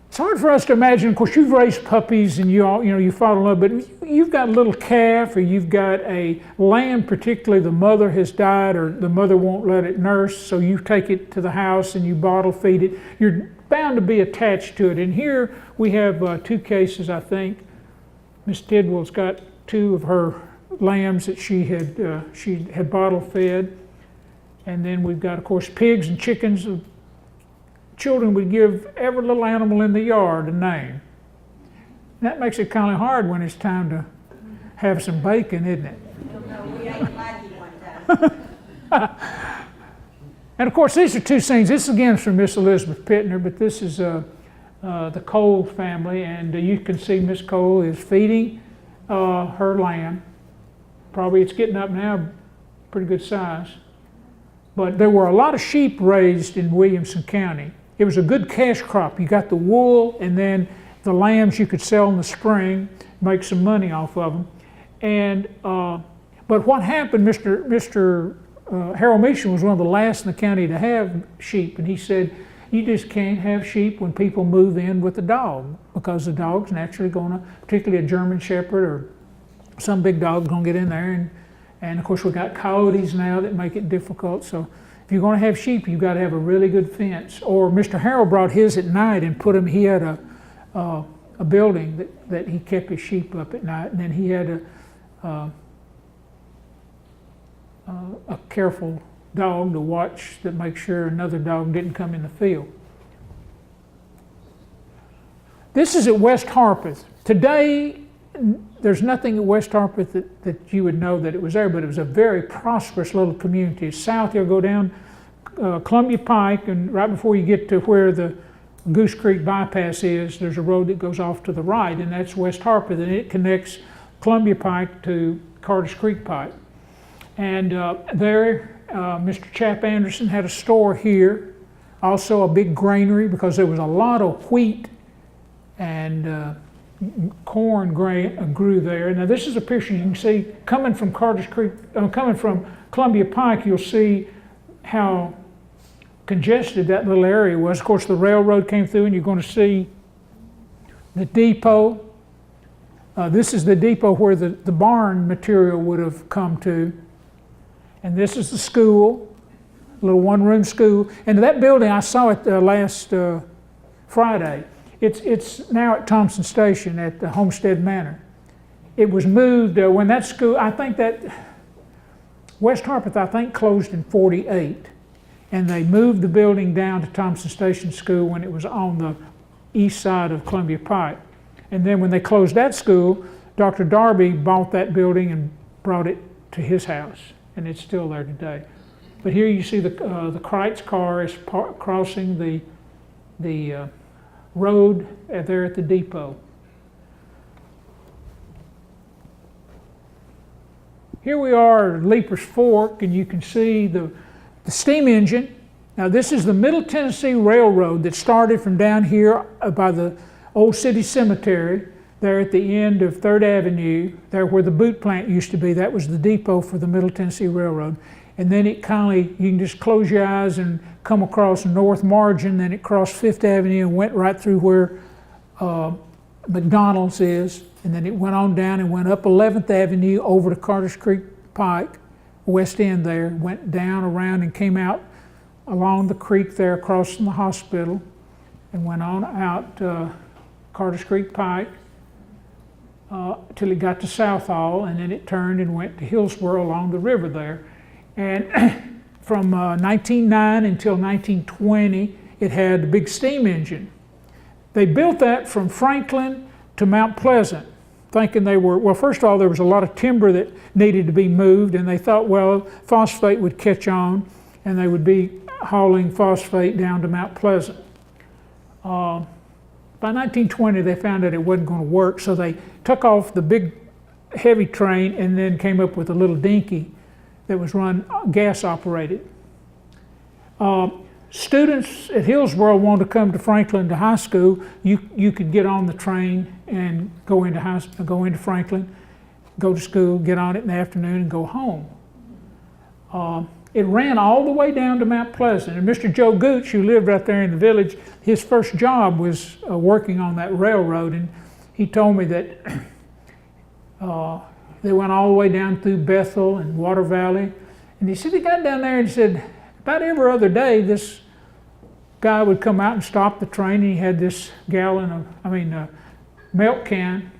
It's hard for us to imagine. Of course, you've raised puppies and you fall in love, but you've got a little calf or you've got a lamb, particularly the mother has died or the mother won't let it nurse, so you take it to the house and you bottle feed it. You're bound to be attached to it. And here we have two cases, I think. Miss Tidwell's got two of her lambs that she had bottle fed. And then we've got, of course, pigs and chickens. Children would give every little animal in the yard a name. That makes it kind of hard when it's time to have some bacon, isn't it? No, we ate Maggie one time. And of course, these are two scenes. This again is from Miss Elizabeth Pittner, but this is the Cole family, and you can see Miss Cole is feeding her lamb. Probably it's getting up now, pretty good size. But there were a lot of sheep raised in Williamson County. It was a good cash crop. You got the wool, and then the lambs you could sell in the spring, make some money off of them. And but what happened? Mr. Harold Meacham was one of the last in the county to have sheep, and he said, "You just can't have sheep when people move in with a dog, because the dog's naturally going to, particularly a German Shepherd or some big dog, going to get in there." And of course, we've got coyotes now that make it difficult. So if you're going to have sheep, you've got to have a really good fence. Or Mr. Harold brought his at night and put him, he had a building that he kept his sheep up at night. And then he had a careful dog to watch to make sure another dog didn't come in the field. This is at West Harpeth. Today, there's nothing at West Harpeth that you would know that it was there, but it was a very prosperous little community. South, you'll go down Columbia Pike, and right before you get to where the Goose Creek bypass is, there's a road that goes off to the right, and that's West Harpeth, and it connects Columbia Pike to Carter's Creek Pike. And there, Mr. Chap Anderson had a store here, also a big granary, because there was a lot of wheat and corn grew there. Now this is a picture you can see coming from Carter's Creek, coming from Columbia Pike. You'll see how congested that little area was. Of course, the railroad came through, and you're going to see the depot. This is the depot where the barn material would have come to, and this is the school, a little one-room school. And that building, I saw it last Friday. It's now at Thompson Station at the Homestead Manor. It was moved when that school, I think that West Harpeth, I think, closed in '48. And they moved the building down to Thompson Station School when it was on the east side of Columbia Pike. And then when they closed that school, Dr. Darby bought that building and brought it to his house. And it's still there today. But here you see the Kreitz car is crossing the road there at the depot. Here we are at Leaper's Fork, and you can see the steam engine Now this is the Middle Tennessee Railroad that started from down here by the old city cemetery, there at the end of 3rd Avenue, there where the boot plant used to be. That was the depot for the Middle Tennessee Railroad. And then it you can just close your eyes and come across North Margin, then it crossed 5th Avenue and went right through where McDonald's is, and then it went on down and went up 11th Avenue over to Carter's Creek Pike, west end there, went down around and came out along the creek there across from the hospital and went on out Carter's Creek Pike till it got to Southall, and then it turned and went to Hillsboro along the river there. And from 1909 until 1920, it had a big steam engine. They built that from Franklin to Mount Pleasant, thinking they were, well, first of all, there was a lot of timber that needed to be moved, and they thought, well, phosphate would catch on, and they would be hauling phosphate down to Mount Pleasant. By 1920, they found that it wasn't going to work, so they took off the big heavy train and then came up with a little dinky that was run gas operated. Students at Hillsboro wanted to come to Franklin to high school. You could get on the train and go into Franklin, go to school, get on it in the afternoon, and go home. It ran all the way down to Mount Pleasant. And Mr. Joe Gooch, who lived right there in the village, his first job was working on that railroad, and he told me that they went all the way down through Bethel and Water Valley. And he said he got down there and said, about every other day, this guy would come out and stop the train, and he had this milk can.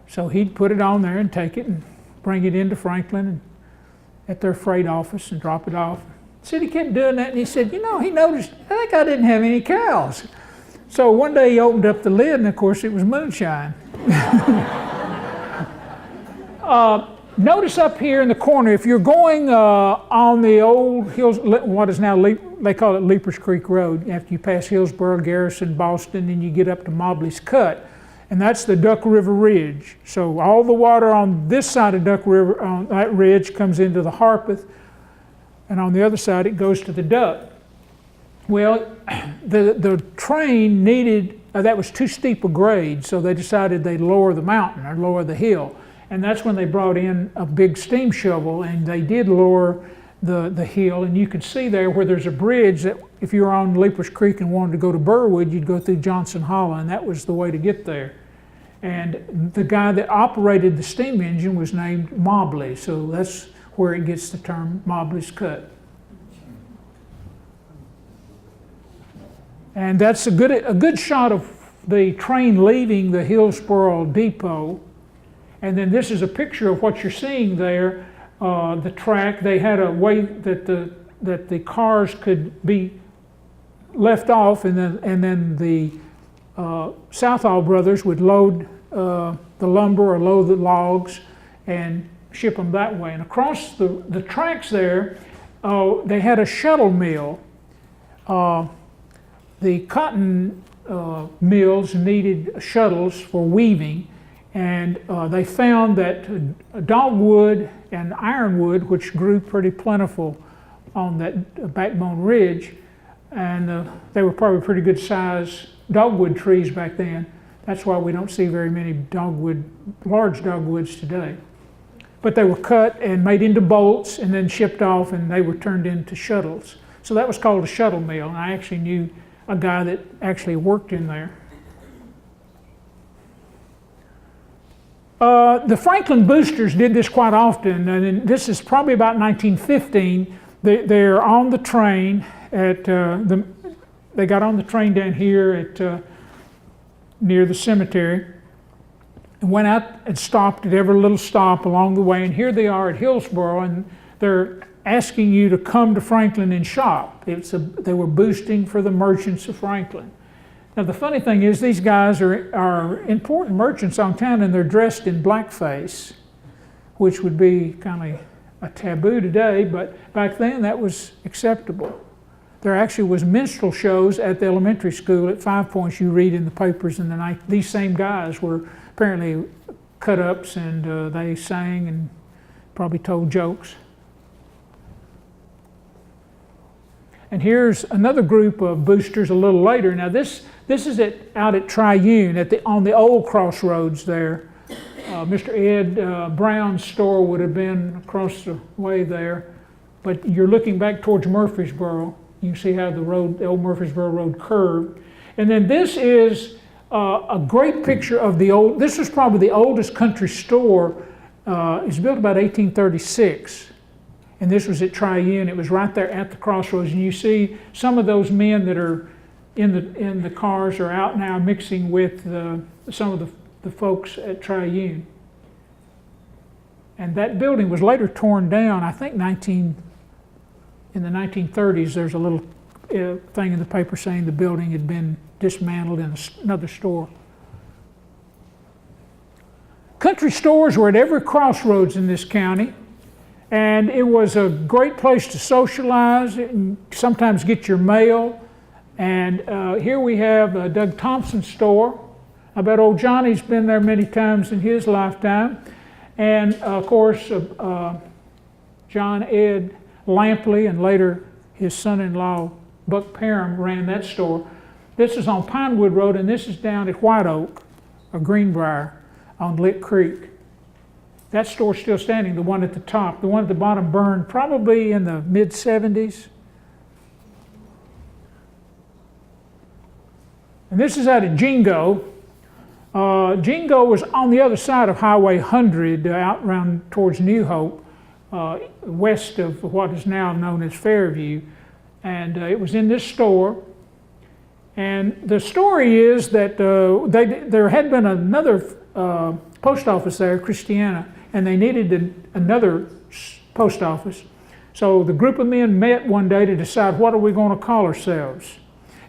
So he'd put it on there and take it and bring it into Franklin and at their freight office and drop it off. Said he kept doing that, and he said, he noticed, I think I didn't have any cows. So one day he opened up the lid, and of course it was moonshine. Notice up here in the corner, if you're going on the old hills, what is now, they call it Leapers Creek Road, after you pass Hillsboro, Garrison, Boston, and you get up to Mobley's Cut, and that's the Duck River Ridge. So all the water on this side of Duck River, on that ridge, comes into the Harpeth, and on the other side it goes to the Duck. Well, the train needed, that was too steep a grade, so they decided they'd lower the mountain or lower the hill. And that's when they brought in a big steam shovel, and they did lower the hill. And you can see there where there's a bridge that if you were on Leapers Creek and wanted to go to Burwood, you'd go through Johnson Hollow, and that was the way to get there. And the guy that operated the steam engine was named Mobley, so that's where it gets the term Mobley's Cut. And that's a good shot of the train leaving the Hillsboro depot. And then this is a picture of what you're seeing there, the track. They had a way that the cars could be left off, and then the Southall Brothers would load the lumber or load the logs and ship them that way. And across the tracks there, they had a shuttle mill. The cotton mills needed shuttles for weaving, and they found that dogwood and ironwood, which grew pretty plentiful on that Backbone Ridge, and they were probably pretty good size dogwood trees back then. That's why we don't see very many large dogwoods today. But they were cut and made into bolts and then shipped off, and they were turned into shuttles. So that was called a shuttle mill, and I actually knew a guy that actually worked in there. The Franklin boosters did this quite often, and this is probably about 1915. They're on the train at they got on the train down here at near the cemetery, and went out and stopped at every little stop along the way. And here they are at Hillsboro, and they're asking you to come to Franklin and shop. They were boosting for the merchants of Franklin. Now the funny thing is, these guys are important merchants on town, and they're dressed in blackface, which would be kind of a taboo today, but back then that was acceptable. There actually was minstrel shows at the elementary school at 5 Points. You read in the papers in the night. These same guys were apparently cut-ups, and they sang and probably told jokes. And here's another group of boosters a little later. Now this is out at Triune on the old crossroads there. Mr. Ed Brown's store would have been across the way there, but you're looking back towards Murfreesboro. You can see how the old Murfreesboro Road curved. And then this is a great picture of this was probably the oldest country store. It's built about 1836. And this was at Triune. It was right there at the crossroads. And you see some of those men that are in the cars are out now mixing with some of the folks at Triune. And that building was later torn down, I think in the 1930s. There's a little thing in the paper saying the building had been dismantled in another store. Country stores were at every crossroads in this county. And it was a great place to socialize and sometimes get your mail. And here we have Doug Thompson's store. I bet old Johnny's been there many times in his lifetime. And of course, John Ed Lampley and later his son-in-law Buck Parham ran that store. This is on Pinewood Road, and this is down at White Oak or Greenbrier on Lick Creek. That store's still standing, the one at the top. The one at the bottom burned probably in the mid-70s. And this is out at Jingo. Jingo was on the other side of Highway 100, out around towards New Hope, west of what is now known as Fairview. And it was in this store. And the story is that there had been another post office there, Christiana, and they needed another post office. So the group of men met one day to decide what are we going to call ourselves.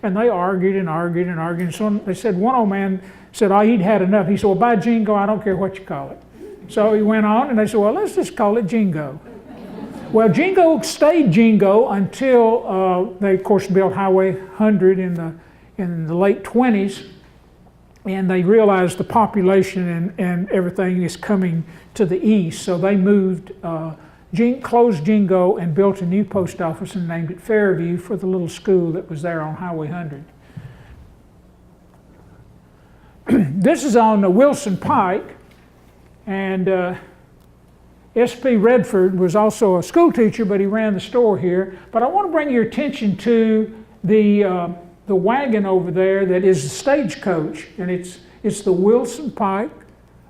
And they argued and argued and argued. So they said, one old man said, he'd had enough. He said, well, by Jingo, I don't care what you call it. So he went on and they said, well, let's just call it Jingo. Well, Jingo stayed Jingo until they, of course, built Highway 100 in the late 20s. And they realized the population and everything is coming to the east. So they moved, closed Jingo and built a new post office and named it Fairview for the little school that was there on Highway 100. This is on the Wilson Pike. And S.P. Redford was also a school teacher, but he ran the store here. But I want to bring your attention to the wagon over there that is the stagecoach, and it's the Wilson Pike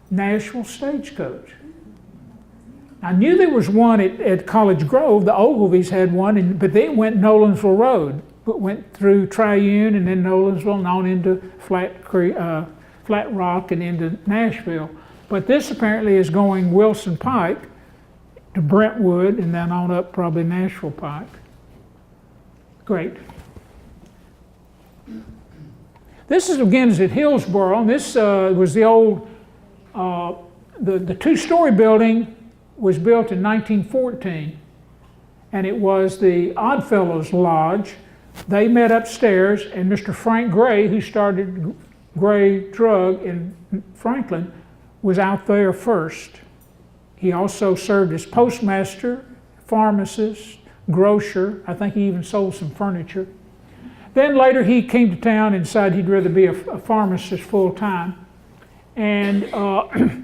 Nashville Stagecoach. I knew there was one at College Grove. The Ogilvies had one, but they went Nolensville Road, but went through Triune and then Nolensville and on into Flat Rock and into Nashville. But this apparently is going Wilson Pike to Brentwood and then on up probably Nashville Pike. Great. This is again at Hillsboro, and this was the old, the two-story building was built in 1914, and it was the Oddfellows Lodge. They met upstairs, and Mr. Frank Gray, who started Gray Drug in Franklin, was out there first. He also served as postmaster, pharmacist, grocer. I think he even sold some furniture. Then later he came to town and decided he'd rather be a pharmacist full time. And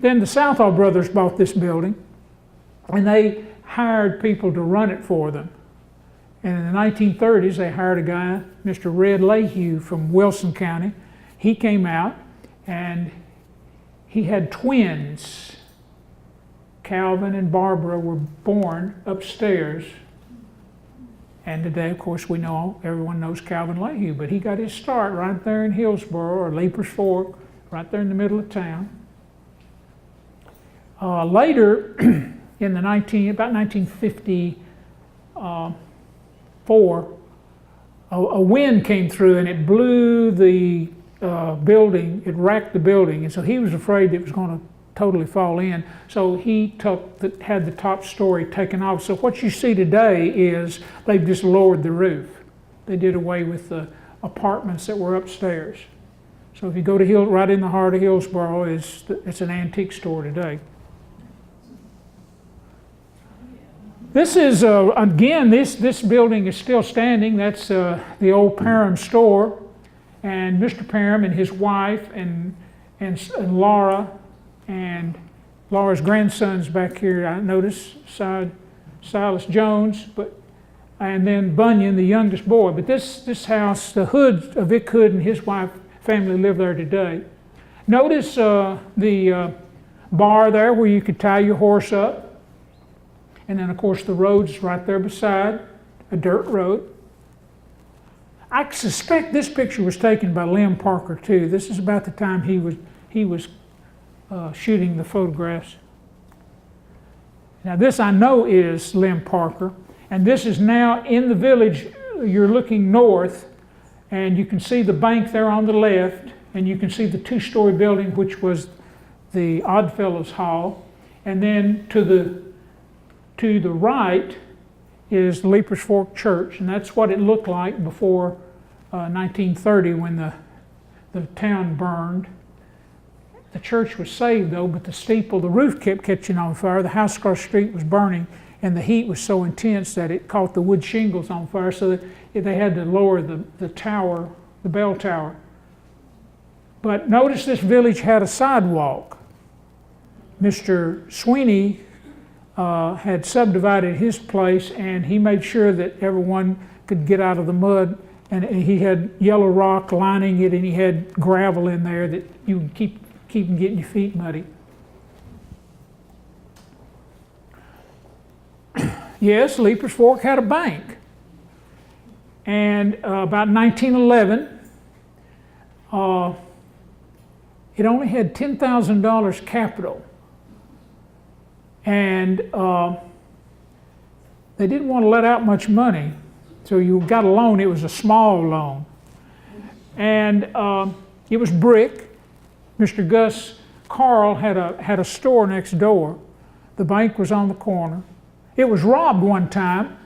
then the Southall Brothers bought this building and they hired people to run it for them. And in the 1930s they hired a guy, Mr. Red Lehue from Wilson County. He came out and he had twins. Calvin and Barbara were born upstairs. And today, of course, we know, everyone knows Calvin Lehue, but he got his start right there in Hillsboro or Leapers Fork, right there in the middle of town. Later, in about 1954, a wind came through and it blew the building, it racked the building, and so he was afraid it was going to totally fall in. So he had the top story taken off. So what you see today is they've just lowered the roof. They did away with the apartments that were upstairs. So if you go to right in the heart of Hillsboro, it's an antique store today. This is, again, this building is still standing. That's the old Parham store. And Mr. Parham and his wife and Laura and Laura's grandsons back here, I noticed, Silas Jones, and then Bunyan, the youngest boy. But this house, the Vic Hood and his wife family live there today. Notice the bar there where you could tie your horse up. And then, of course, the road's right there beside, a dirt road. I suspect this picture was taken by Lem Parker, too. This is about the time he was shooting the photographs. Now, this I know is Lem Parker. And this is now in the village. You're looking north, and you can see the bank there on the left, and you can see the two-story building, which was the Oddfellows Hall. And then to the right is Leapers Fork Church, and that's what it looked like before 1930 when the town burned. The church was saved though, but the steeple, the roof kept catching on fire. The house across the street was burning, and the heat was so intense that it caught the wood shingles on fire, so that they had to lower the tower, the bell tower. But notice this village had a sidewalk. Mr. Sweeney had subdivided his place, and he made sure that everyone could get out of the mud, and he had yellow rock lining it, and he had gravel in there that you would keep from getting your feet muddy. Yes, Leapers Fork had a bank, and about 1911 it only had $10,000 capital. And they didn't want to let out much money, so you got a loan. It was a small loan. And it was brick. Mr. Gus Carl had a store next door. The bank was on the corner. It was robbed one time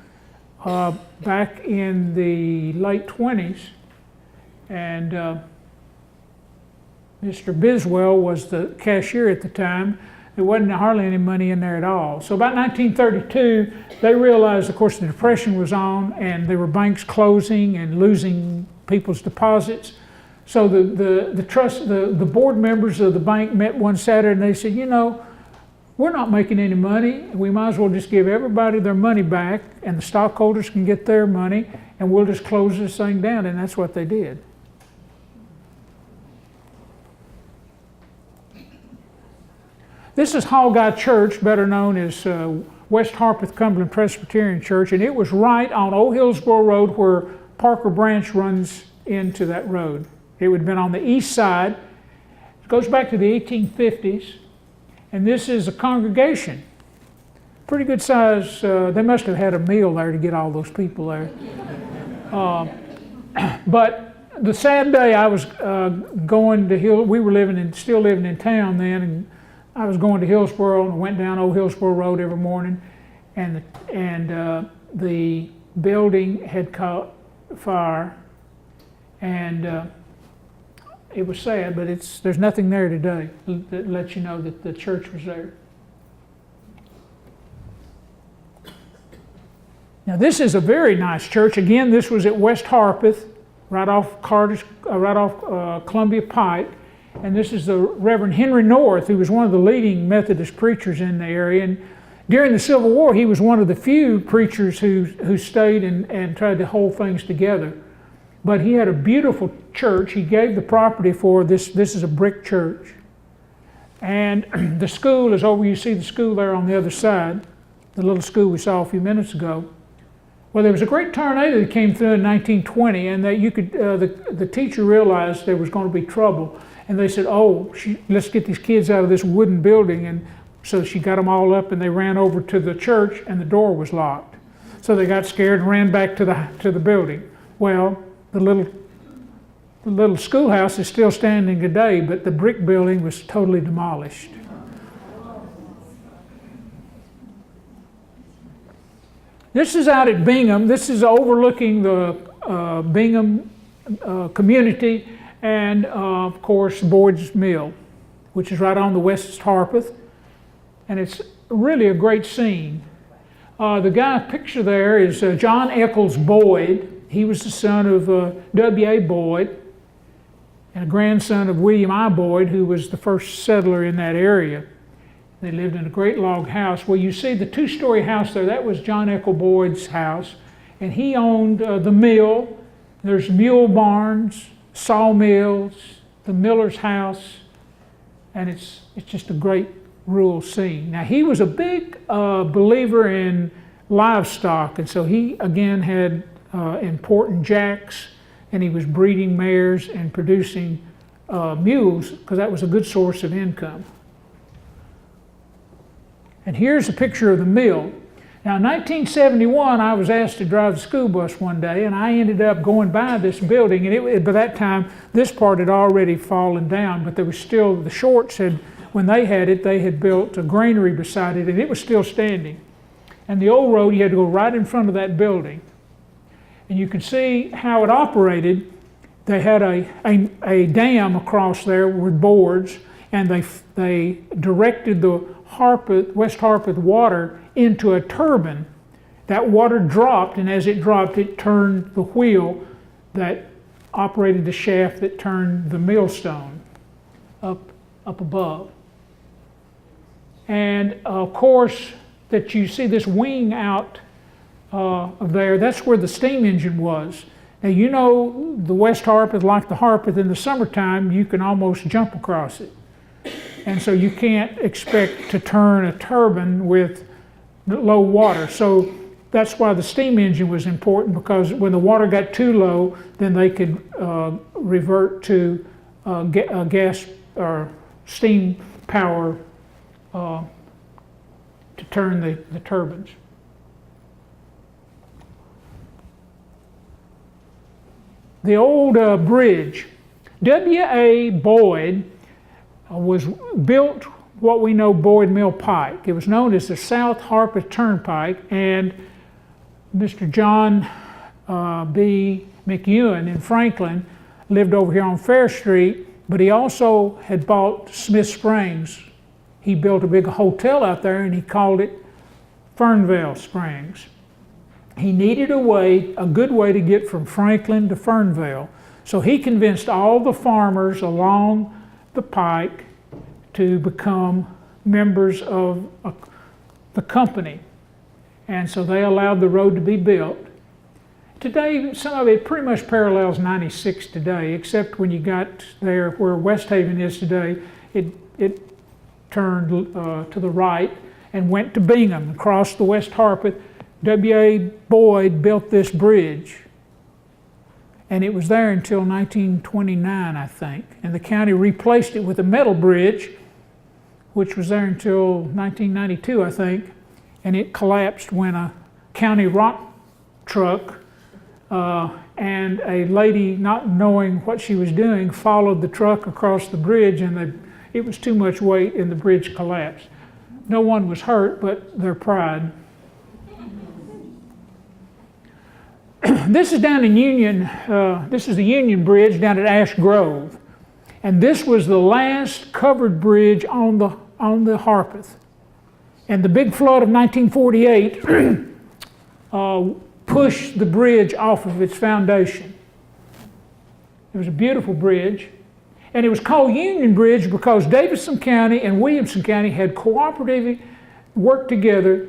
back in the late 20s. And Mr. Biswell was the cashier at the time. There wasn't hardly any money in there at all. So about 1932, they realized, of course, the Depression was on, and there were banks closing and losing people's deposits. So the board members of the bank met one Saturday, and they said, you know, we're not making any money. We might as well just give everybody their money back, and the stockholders can get their money, and we'll just close this thing down. And that's what they did. This is Hallguy Church, better known as West Harpeth Cumberland Presbyterian Church, and it was right on Old Hillsboro Road where Parker Branch runs into that road. It would have been on the east side. It goes back to the 1850s, and this is a congregation. Pretty good size. They must have had a meal there to get all those people there. But the sad day, I was going to we were still living in town then, and I was going to Hillsboro and went down Old Hillsboro Road every morning, and the building had caught fire, and it was sad, but there's nothing there today that lets you know that the church was there. Now this is a very nice church. Again, this was at West Harpeth, right off Columbia Pike. And this is the Reverend Henry North, who was one of the leading Methodist preachers in the area. And during the Civil War, he was one of the few preachers who stayed and tried to hold things together. But he had a beautiful church. He gave the property for this. This is a brick church. And the school is over. You see the school there on the other side, the little school we saw a few minutes ago. Well, there was a great tornado that came through in 1920, and the teacher realized there was going to be trouble. And they said, let's get these kids out of this wooden building. And so she got them all up, and they ran over to the church, and the door was locked. So they got scared and ran back to the building. Well, the little schoolhouse is still standing today, but the brick building was totally demolished. This is out at Bingham. This is overlooking the Bingham community, and of course Boyd's Mill, which is right on the West Harpeth, and it's really a great scene. The guy picture there is John Eccles Boyd. He was the son of W.A. Boyd and a grandson of William I. Boyd, who was the first settler in that area. They lived in a great log house. Well, you see the two-story house there, that was John Eccles Boyd's house. And he owned the mill. There's mule barns, sawmills, the miller's house, and it's just a great rural scene. Now, he was a big believer in livestock, and so he again had important jacks, and he was breeding mares and producing mules because that was a good source of income. And here's a picture of the mill. Now, in 1971, I was asked to drive the school bus one day, and I ended up going by this building, and by that time, this part had already fallen down, but there was still, the Shorts had, when they had built a granary beside it, and it was still standing. And the old road, you had to go right in front of that building. And you can see how it operated. They had a dam across there with boards, and they directed the West Harpeth water into a turbine. That water dropped, and as it dropped, it turned the wheel that operated the shaft that turned the millstone up above. And of course, that you see this wing out of there, that's where the steam engine was. Now, you know the West Harpeth, like the Harpeth in the summertime, you can almost jump across it. And so you can't expect to turn a turbine with low water. So that's why the steam engine was important, because when the water got too low, then they could revert to gas or steam power to turn the turbines. The old bridge. W.A. Boyd was built what we know Boyd Mill Pike. It was known as the South Harpeth Turnpike, and Mr. John B. McEwen in Franklin lived over here on Fair Street, but he also had bought Smith Springs. He built a big hotel out there, and he called it Fernvale Springs. He needed a good way to get from Franklin to Fernvale, so he convinced all the farmers along the pike to become members of the company. And so they allowed the road to be built. Today, some of it pretty much parallels 96 today, except when you got there where West Haven is today, it turned to the right and went to Bingham, across the West Harpeth. W.A. Boyd built this bridge, and it was there until 1929, I think. And the county replaced it with a metal bridge, which was there until 1992, I think. And it collapsed when a county rock truck and a lady, not knowing what she was doing, followed the truck across the bridge, and it was too much weight and the bridge collapsed. No one was hurt, but their pride. This is down in Union, this is the Union Bridge down at Ash Grove. And this was the last covered bridge on the Harpeth. And the big flood of 1948 pushed the bridge off of its foundation. It was a beautiful bridge. And it was called Union Bridge because Davidson County and Williamson County had cooperatively worked together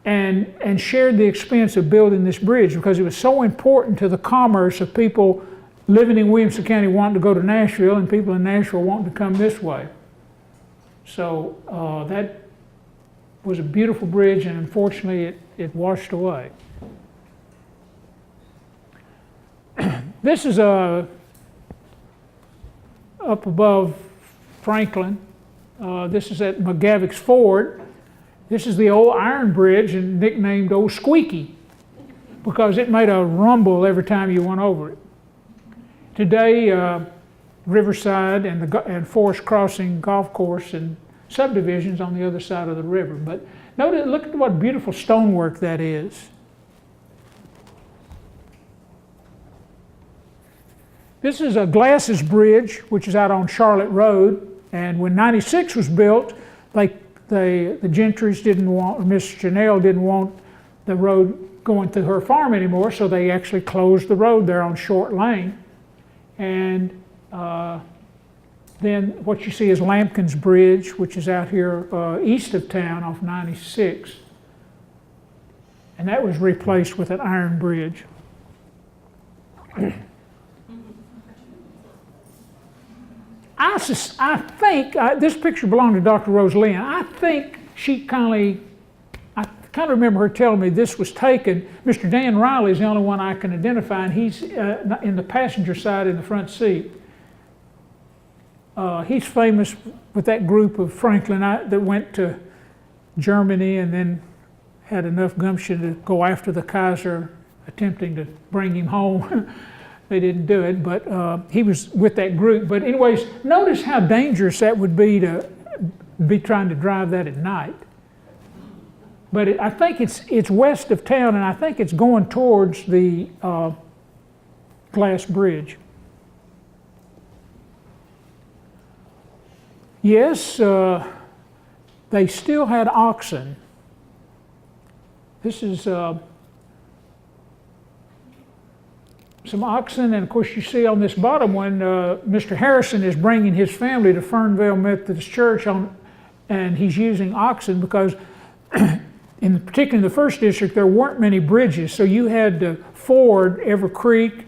and shared the expense of building this bridge, because it was so important to the commerce of people living in Williamson County wanting to go to Nashville and people in Nashville wanting to come this way. So that was a beautiful bridge, and unfortunately it washed away. This is up above Franklin. This is at McGavick's Ford. This is the old iron bridge, and nicknamed Old Squeaky because it made a rumble every time you went over it. Today, Riverside and Forest Crossing Golf Course and subdivisions on the other side of the river. But look at what beautiful stonework that is. This is a Glasses Bridge, which is out on Charlotte Road, and when 96 was built, the Gentrys didn't want, or Miss Chanel didn't want the road going through her farm anymore, so they actually closed the road there on Short Lane. And then what you see is Lampkin's Bridge, which is out here east of town off 96. And that was replaced with an iron bridge. I think, this picture belonged to Dr. Rose Lynn. I think I kind of remember her telling me this was taken. Mr. Dan Riley is the only one I can identify, and he's in the passenger side in the front seat. He's famous with that group of Franklin that went to Germany and then had enough gumption to go after the Kaiser, attempting to bring him home. They didn't do it, but he was with that group. But anyways, notice how dangerous that would be to be trying to drive that at night. But I think it's west of town, and I think it's going towards the glass bridge. Yes, they still had oxen. This is some oxen, and of course you see on this bottom one, Mr. Harrison is bringing his family to Fernvale Methodist Church, and he's using oxen because particularly in the first district, there weren't many bridges, so you had to ford every creek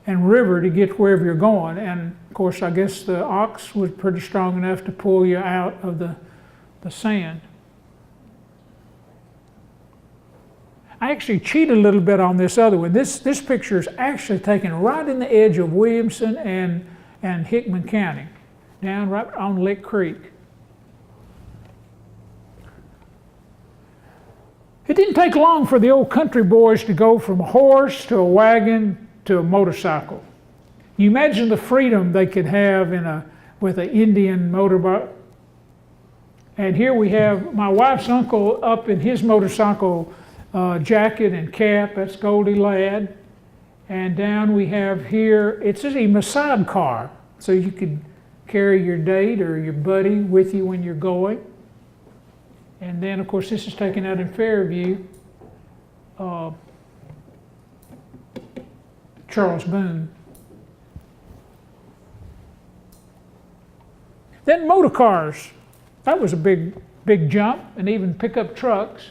and river to get wherever you're going. And of course, I guess the ox was pretty strong enough to pull you out of the sand. I actually cheated a little bit on this other one. This picture is actually taken right in the edge of Williamson and Hickman County, down right on Lick Creek. It didn't take long for the old country boys to go from a horse to a wagon to a motorcycle. You imagine the freedom they could have with an Indian motorbike. And here we have my wife's uncle up in his motorcycle jacket and cap. That's Goldie Ladd. And down we have here, it's even a sidecar, so you could carry your date or your buddy with you when you're going. And then, of course, this is taken out in Fairview. Charles Boone. Then motor cars. That was a big jump, and even pickup trucks.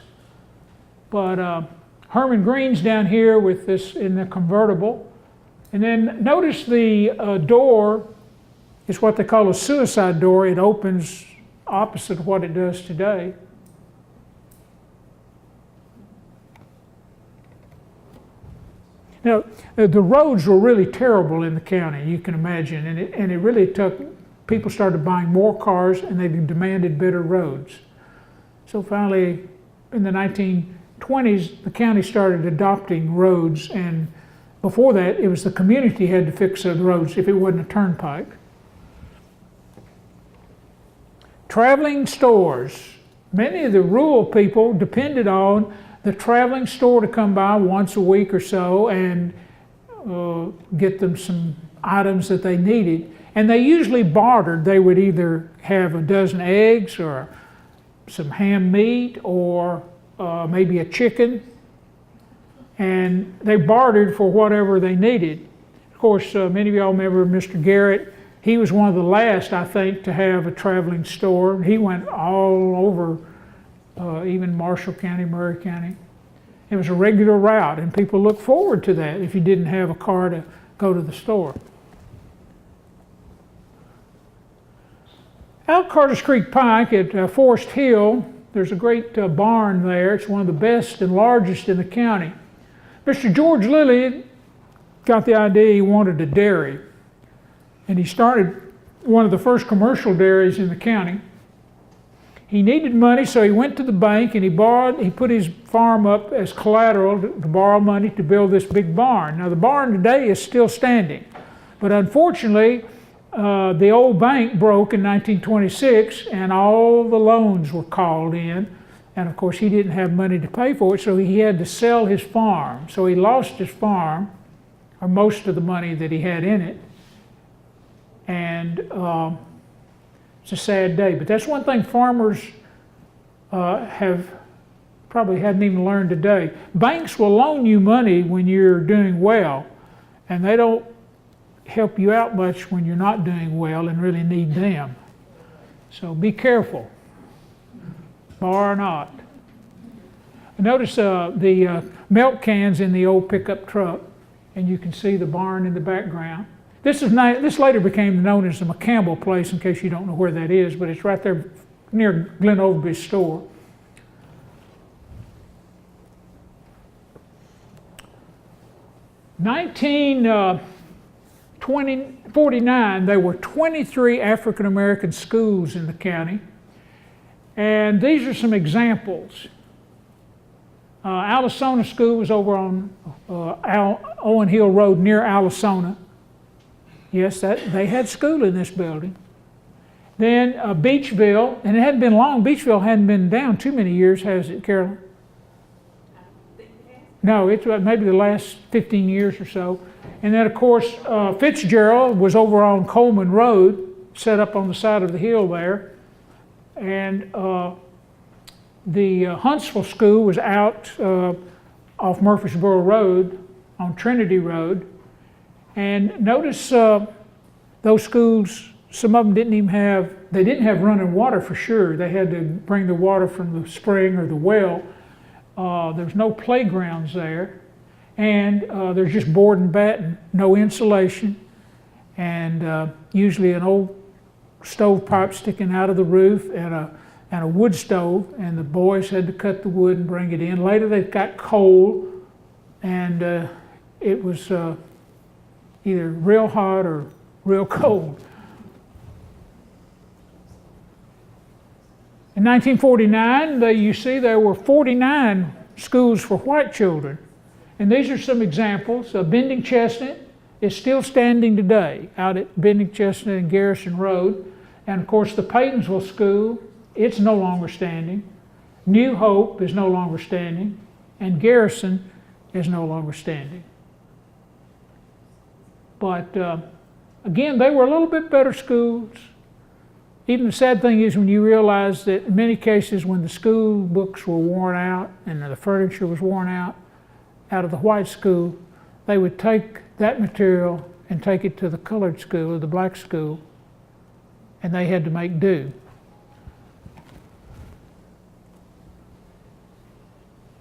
But Herman Green's down here with this in the convertible. And then notice the door is what they call a suicide door. It opens opposite what it does today. Now, the roads were really terrible in the county, you can imagine, and it really took, people started buying more cars and they demanded better roads. So finally, in the 1920s, the county started adopting roads, and before that, it was the community had to fix the roads if it wasn't a turnpike. Traveling stores. Many of the rural people depended on the traveling store to come by once a week or so and get them some items that they needed. And they usually bartered. They would either have a dozen eggs or some ham meat or maybe a chicken. And they bartered for whatever they needed. Of course, many of y'all remember Mr. Garrett. He was one of the last, I think, to have a traveling store. He went all over even Marshall County, Murray County. It was a regular route, and people looked forward to that if you didn't have a car to go to the store. Out Carter's Creek Pike at Forest Hill, there's a great barn there. It's one of the best and largest in the county. Mr. George Lilly got the idea he wanted a dairy, and he started one of the first commercial dairies in the county. He needed money, so he went to the bank and he put his farm up as collateral to borrow money to build this big barn. Now the barn today is still standing, but unfortunately the old bank broke in 1926 and all the loans were called in, and of course he didn't have money to pay for it, so he had to sell his farm. So he lost his farm, or most of the money that he had in it, and it's a sad day. But that's one thing farmers have probably hadn't even learned today. Banks will loan you money when you're doing well, and they don't help you out much when you're not doing well and really need them. So be careful, bar or not. Notice the milk cans in the old pickup truck, and you can see the barn in the background. This later became known as the McCampbell place, in case you don't know where that is, but it's right there near Glen Overby's store. In 1949, there were 23 African American schools in the county, and these are some examples. Allisona School was over on Owen Hill Road near Allisona. Yes, they had school in this building. Then Beachville, and it hadn't been long. Beachville hadn't been down too many years, has it, Carolyn? No, it's maybe the last 15 years or so. And then, of course, Fitzgerald was over on Coleman Road, set up on the side of the hill there. And the Huntsville School was out off Murfreesboro Road on Trinity Road. And notice those schools, some of them didn't have running water for sure. They had to bring the water from the spring or the well. There's no playgrounds there. And there's just board and batten, no insulation, and usually an old stovepipe sticking out of the roof and a wood stove, and the boys had to cut the wood and bring it in. Later they got coal, and it was either real hot or real cold. In 1949, you see there were 49 schools for white children. And these are some examples. Bending Chestnut is still standing today out at Bending Chestnut and Garrison Road. And of course the Catonsville School, it's no longer standing. New Hope is no longer standing. And Garrison is no longer standing. But again, they were a little bit better schools. Even the sad thing is when you realize that in many cases when the school books were worn out and the furniture was worn out of the white school, they would take that material and take it to the colored school or the black school, and they had to make do.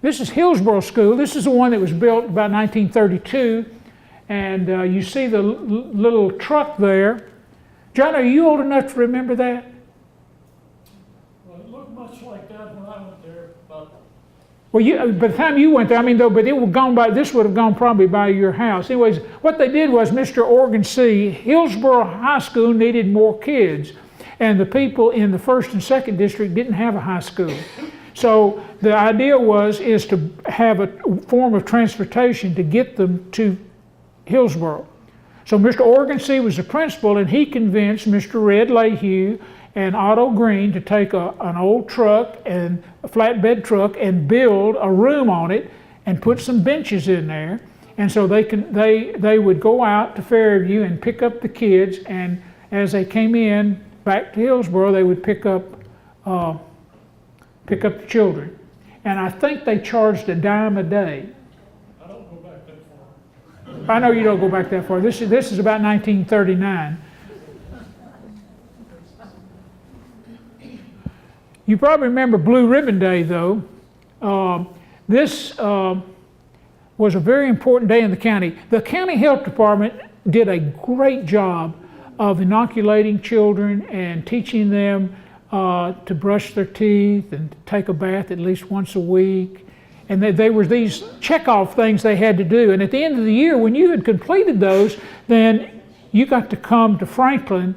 This is Hillsboro School. This is the one that was built about 1932, and you see the little truck there. John, are you old enough to remember that? Well, it looked much like that when I went there, but Well, by the time you went there, but it would gone by. This would have gone probably by your house. Anyways, what they did was Mr. Organ C. Hillsboro High School needed more kids, and the people in the 1st and 2nd district didn't have a high school. So the idea is to have a form of transportation to get them to Hillsboro. So Mr. Organ C. was the principal, and he convinced Mr. Red Lehue and Otto Green to take an old truck and a flatbed truck and build a room on it and put some benches in there. And so they would go out to Fairview and pick up the kids, and as they came in back to Hillsboro, they would pick up the children. And I think they charged $0.10 a day. I don't go back that far. I know you don't go back that far. This is about 1939. You probably remember Blue Ribbon Day, though. This was a very important day in the county. The county health department did a great job of inoculating children and teaching them to brush their teeth and to take a bath at least once a week. And there were these check-off things they had to do. And at the end of the year, when you had completed those, then you got to come to Franklin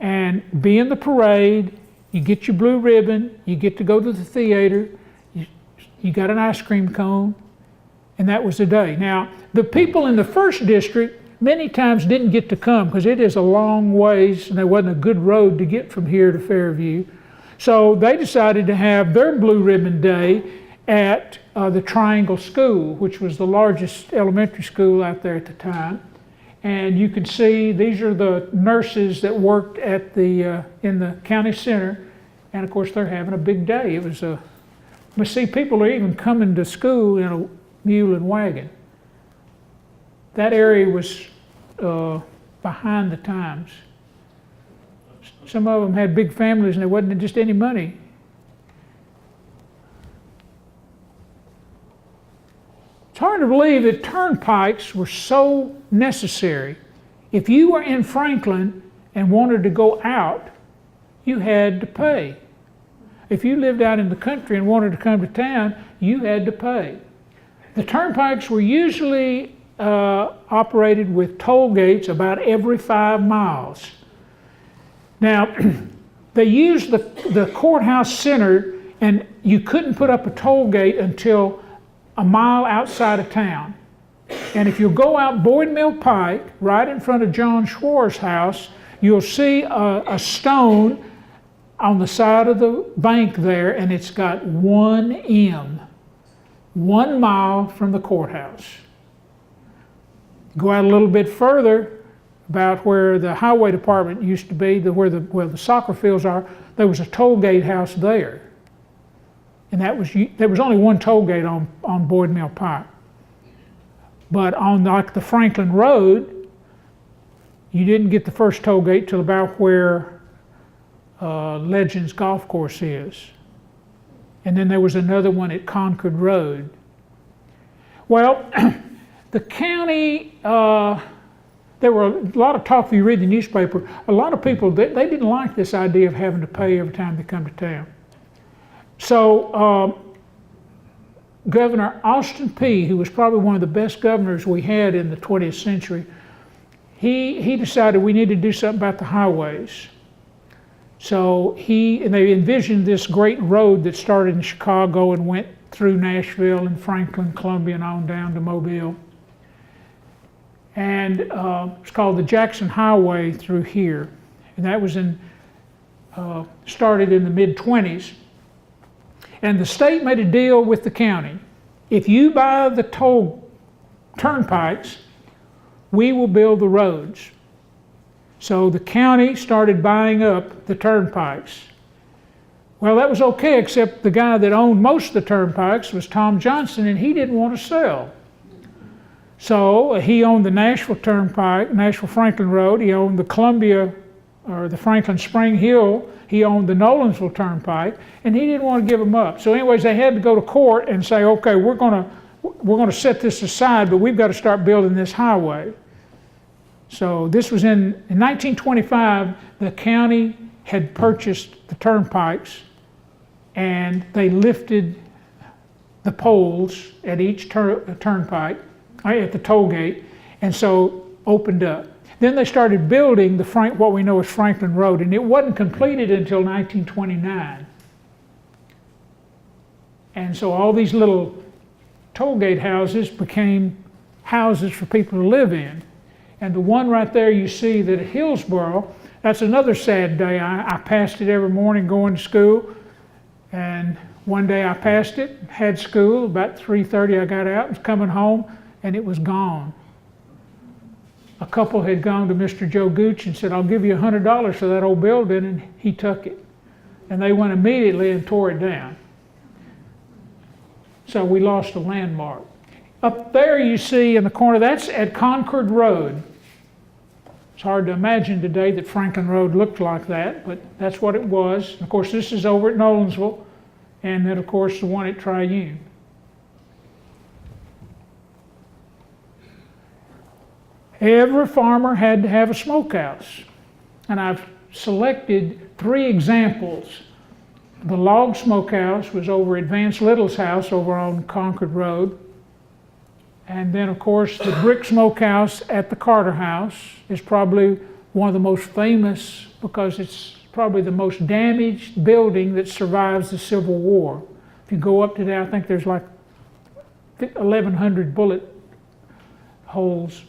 and be in the parade. You get your blue ribbon, you get to go to the theater, you got an ice cream cone, and that was the day. Now, the people in the 1st district many times didn't get to come because it is a long ways and there wasn't a good road to get from here to Fairview. So they decided to have their Blue Ribbon Day at the Triangle School, which was the largest elementary school out there at the time. And you can see these are the nurses that worked at in the county center, and of course they're having a big day. It was But see, people are even coming to school in a mule and wagon. That area was behind the times. Some of them had big families and there wasn't just any money. It's hard to believe that turnpikes were so necessary. If you were in Franklin and wanted to go out, you had to pay. If you lived out in the country and wanted to come to town, you had to pay. The turnpikes were usually operated with toll gates about every 5 miles. Now, they used the courthouse center, and you couldn't put up a toll gate until a mile outside of town. And if you go out Boyd Mill Pike, right in front of John Schwartz's house, you'll see a stone on the side of the bank there, and it's got 1M, 1 mile from the courthouse. Go out a little bit further, about where the highway department used to be, where the soccer fields are, there was a toll gate house there. And there was only one toll gate on Boyd Mill Pike. But on like the Franklin Road, you didn't get the first toll gate till about where Legends Golf Course is. And then there was another one at Concord Road. Well, the county, there were a lot of talk, if you read the newspaper, a lot of people, they didn't like this idea of having to pay every time they come to town. So Governor Austin Peay, who was probably one of the best governors we had in the 20th century, he decided we need to do something about the highways. So they envisioned this great road that started in Chicago and went through Nashville and Franklin, Columbia, and on down to Mobile. And it's called the Jackson Highway through here. And that was started in the mid-20s. And the state made a deal with the county. If you buy the turnpikes, we will build the roads. So the county started buying up the turnpikes. Well, that was okay, except the guy that owned most of the turnpikes was Tom Johnson, and he didn't want to sell. So he owned the Nashville Turnpike, Nashville Franklin Road. He owned the Columbia, or the Franklin Spring Hill. He owned the Nolensville Turnpike, and he didn't want to give them up. So anyways, they had to go to court and say, okay, we're going to set this aside, but we've got to start building this highway. So this was in 1925, the county had purchased the turnpikes, and they lifted the poles at each turnpike, at the toll gate, and so opened up. Then they started building what we know as Franklin Road, and it wasn't completed until 1929. And so all these little toll gate houses became houses for people to live in. And the one right there you see that at Hillsboro, that's another sad day. I passed it every morning going to school, and one day I passed it, had school, about 3:30 I got out, was coming home, and it was gone. A couple had gone to Mr. Joe Gooch and said, I'll give you $100 for that old building, and he took it. And they went immediately and tore it down. So we lost a landmark. Up there you see in the corner, that's at Concord Road. It's hard to imagine today that Franklin Road looked like that, but that's what it was. And of course, this is over at Nolensville, and then of course the one at Triune. Every farmer had to have a smokehouse, and I've selected 3 examples. The log smokehouse was over at Vance Little's house over on Concord Road. And then, of course, the brick smokehouse at the Carter House is probably one of the most famous because it's probably the most damaged building that survives the Civil War. If you go up to there, I think there's like 1,100 bullet holes,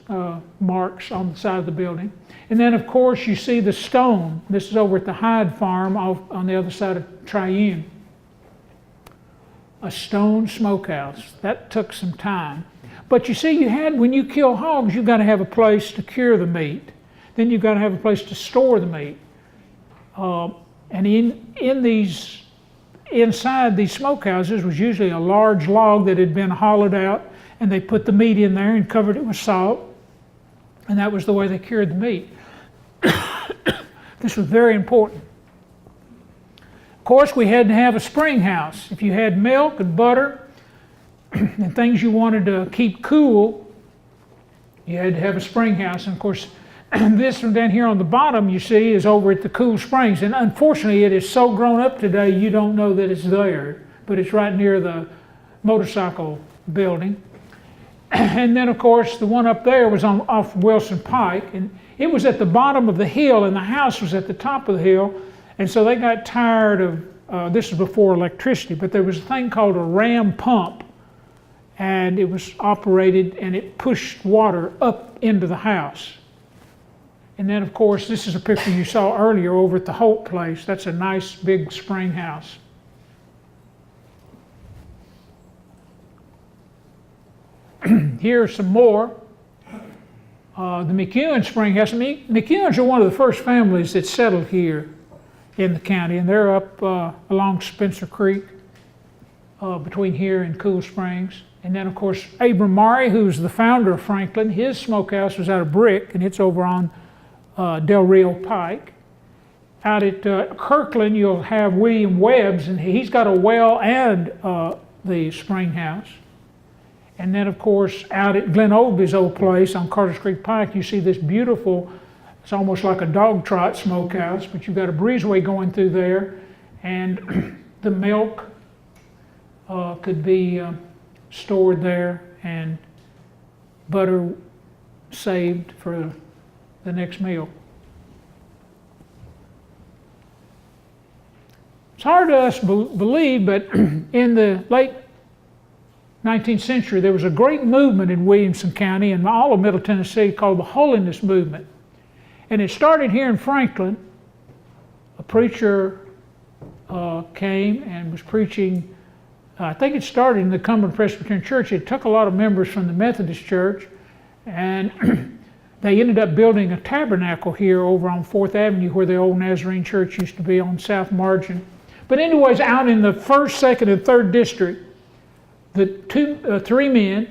marks on the side of the building. And then, of course, you see the stone. This is over at the Hyde Farm on the other side of Triune. A stone smokehouse. That took some time. But you see, when you kill hogs, you've got to have a place to cure the meat. Then you've got to have a place to store the meat. And in inside these smokehouses was usually a large log that had been hollowed out, and they put the meat in there and covered it with salt, and that was the way they cured the meat. This was very important. Of course, we had to have a spring house. If you had milk and butter and things you wanted to keep cool, you had to have a spring house. And of course, this one down here on the bottom you see is over at the Cool Springs. And unfortunately, it is so grown up today, you don't know that it's there. But it's right near the motorcycle building. And then, of course, the one up there was off Wilson Pike. And it was at the bottom of the hill, and the house was at the top of the hill. And so they got tired of, this is before electricity, but there was a thing called a ram pump. And it was operated, and it pushed water up into the house. And then, of course, this is a picture you saw earlier over at the Holt place. That's a nice big spring house. Here are some more. The McEwen spring house. McEwens are one of the first families that settled here in the county, and they're up along Spencer Creek between here and Cool Springs. And then, of course, Abram Murray, who's the founder of Franklin, his smokehouse was out of brick, and it's over on Del Rio Pike. Out at Kirkland, you'll have William Webb's, and he's got a well and the spring house. And then, of course, out at Glen Oldby's old place on Carter's Creek Pike, you see this beautiful, it's almost like a dog trot smokehouse, but you've got a breezeway going through there, and the milk could be stored there, and butter saved for the next meal. It's hard to us believe, but in the late 19th century, there was a great movement in Williamson County and all of Middle Tennessee called the Holiness Movement. And it started here in Franklin. A preacher came and was preaching. I think it started in the Cumberland Presbyterian Church. It took a lot of members from the Methodist Church, and they ended up building a tabernacle here over on 4th Avenue where the old Nazarene Church used to be on South Margin. But anyways, out in the 1st, 2nd, and 3rd District, the three men,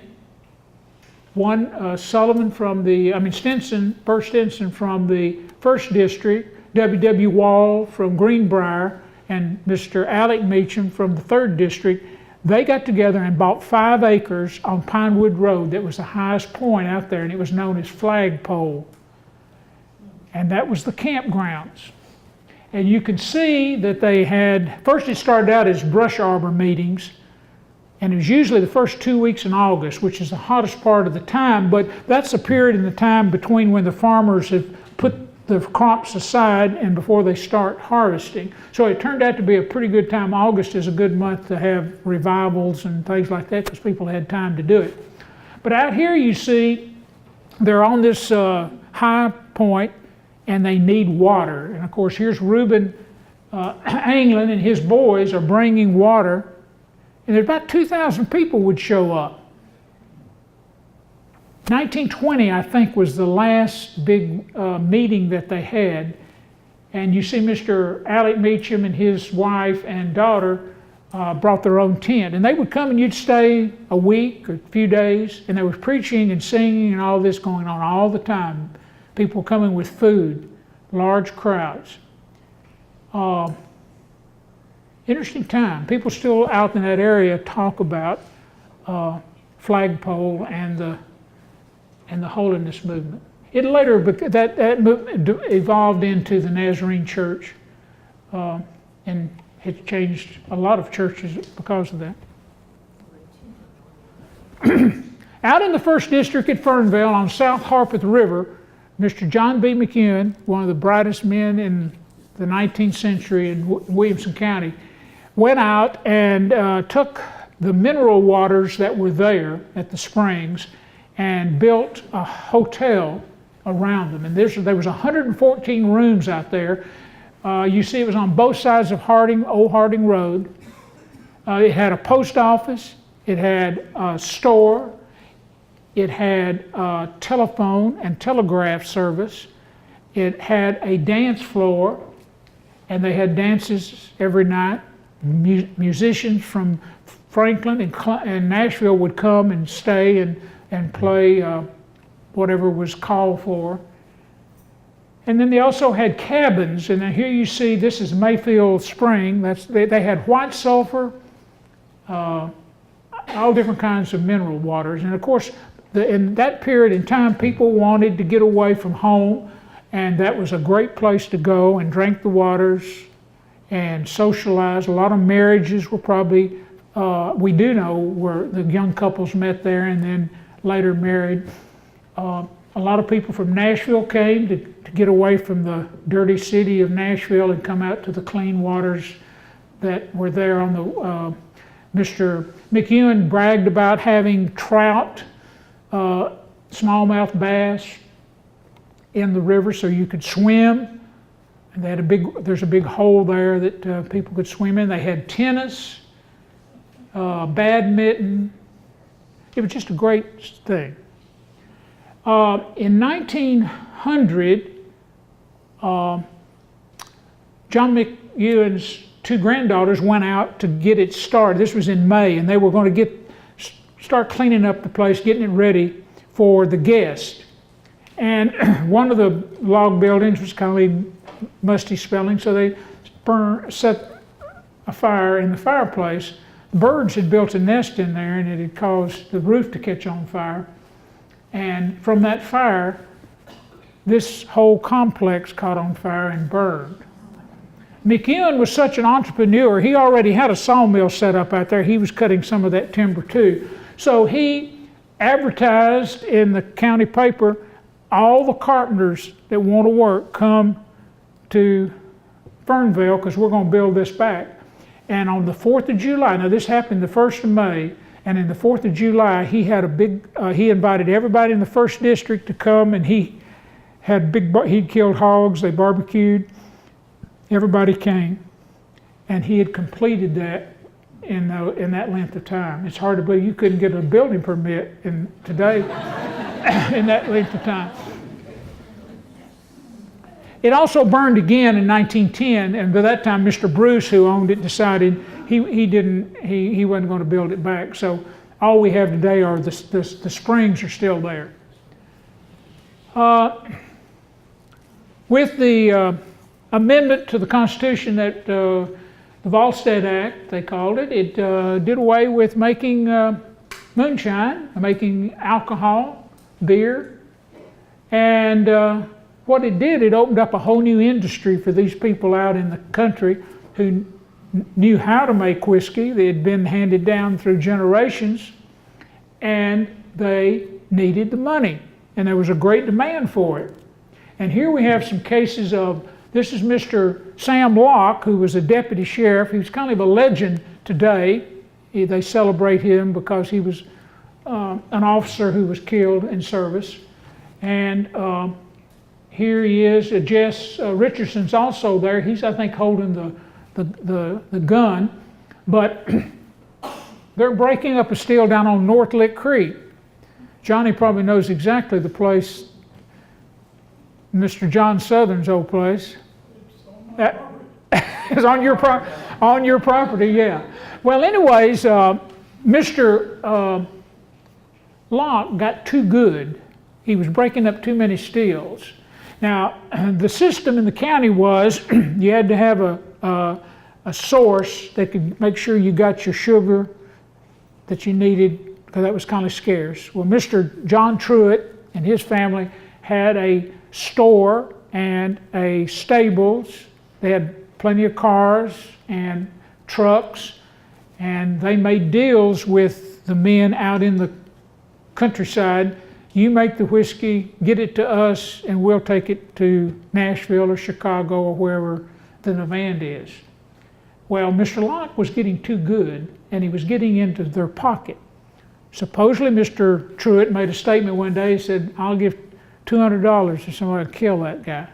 one Sullivan from Bert Stinson from the 1st District, W.W. Wall from Greenbrier, and Mr. Alec Meacham from the 3rd District, they got together and bought 5 acres on Pinewood Road. That was the highest point out there, and it was known as Flagpole. And that was the campgrounds. And you can see that they had, first it started out as brush arbor meetings, and it was usually the first 2 weeks in August, which is the hottest part of the time, but that's a period in the time between when the farmers have put the crops aside and before they start harvesting. So it turned out to be a pretty good time. August is a good month to have revivals and things like that because people had time to do it. But out here you see they're on this high point and they need water. And of course here's Reuben Anglin and his boys are bringing water, and there's about 2,000 people would show up. 1920, I think, was the last big meeting that they had. And you see Mr. Alec Meacham and his wife and daughter brought their own tent. And they would come and you'd stay a week or a few days, and there was preaching and singing and all this going on all the time. People coming with food, large crowds. Interesting time. People still out in that area talk about Flagpole and the Holiness Movement. It later, that movement evolved into the Nazarene Church, and it changed a lot of churches because of that. Out in the 1st District at Fernvale on South Harpeth River, Mr. John B. McEwen, one of the brightest men in the 19th century in Williamson County, went out and took the mineral waters that were there at the springs and built a hotel around them. And there was 114 rooms out there. You see it was on both sides of Old Harding Road. It had a post office, it had a store, it had a telephone and telegraph service, it had a dance floor, and they had dances every night. musicians from Franklin and Nashville would come and stay and play whatever was called for. And then they also had cabins, and here you see, this is Mayfield Spring. They had white sulfur, all different kinds of mineral waters. And of course, in that period in time, people wanted to get away from home, and that was a great place to go and drink the waters and socialize. A lot of marriages were probably, we do know, where the young couples met there and then later married. A lot of people from Nashville came to get away from the dirty city of Nashville and come out to the clean waters that were there on the, Mr. McEwen bragged about having trout, smallmouth bass in the river so you could swim. And they had there's a big hole there that people could swim in. They had tennis, badminton. It was just a great thing. In 1900, John McEwen's two granddaughters went out to get it started. This was in May, and they were going to start cleaning up the place, getting it ready for the guest. And one of the log buildings was kind of musty smelling, so they set a fire in the fireplace. The birds had built a nest in there, and it had caused the roof to catch on fire. And from that fire, this whole complex caught on fire and burned. McEwen was such an entrepreneur, he already had a sawmill set up out there. He was cutting some of that timber too. So he advertised in the county paper, all the carpenters that want to work, come to Fernvale because we're going to build this back. And on the 4th of July, now this happened the 1st of May, and in the 4th of July, he had a big, he invited everybody in the 1st District to come, and he had he'd killed hogs, they barbecued, everybody came, and he had completed that in that length of time. It's hard to believe you couldn't get a building permit today in that length of time. It also burned again in 1910, and by that time, Mr. Bruce, who owned it, decided he wasn't going to build it back. So all we have today are the springs are still there. With the amendment to the Constitution that the Volstead Act, they called it, it did away with making moonshine, making alcohol, beer, and what it did, it opened up a whole new industry for these people out in the country who knew how to make whiskey. They had been handed down through generations, and they needed the money, and there was a great demand for it. And here we have some cases of, this is Mr. Sam Locke, who was a deputy sheriff. He was kind of a legend today. They celebrate him because he was an officer who was killed in service. And here he is. Jess Richardson's also there. He's, I think, holding the gun. But they're breaking up a still down on North Lick Creek. Johnny probably knows exactly the place, Mr. John Southern's old place. It's on your property, yeah. Well, anyways, Mr. Locke got too good. He was breaking up too many stills. Now, the system in the county was you had to have a source that could make sure you got your sugar that you needed, because that was kind of scarce. Well, Mr. John Truitt and his family had a store and a stables. They had plenty of cars and trucks, and they made deals with the men out in the countryside. You make the whiskey, get it to us, and we'll take it to Nashville or Chicago or wherever the demand is. Well, Mr. Locke was getting too good, and he was getting into their pocket. Supposedly, Mr. Truitt made a statement one day. He said, "I'll give $200 if somebody will kill that guy."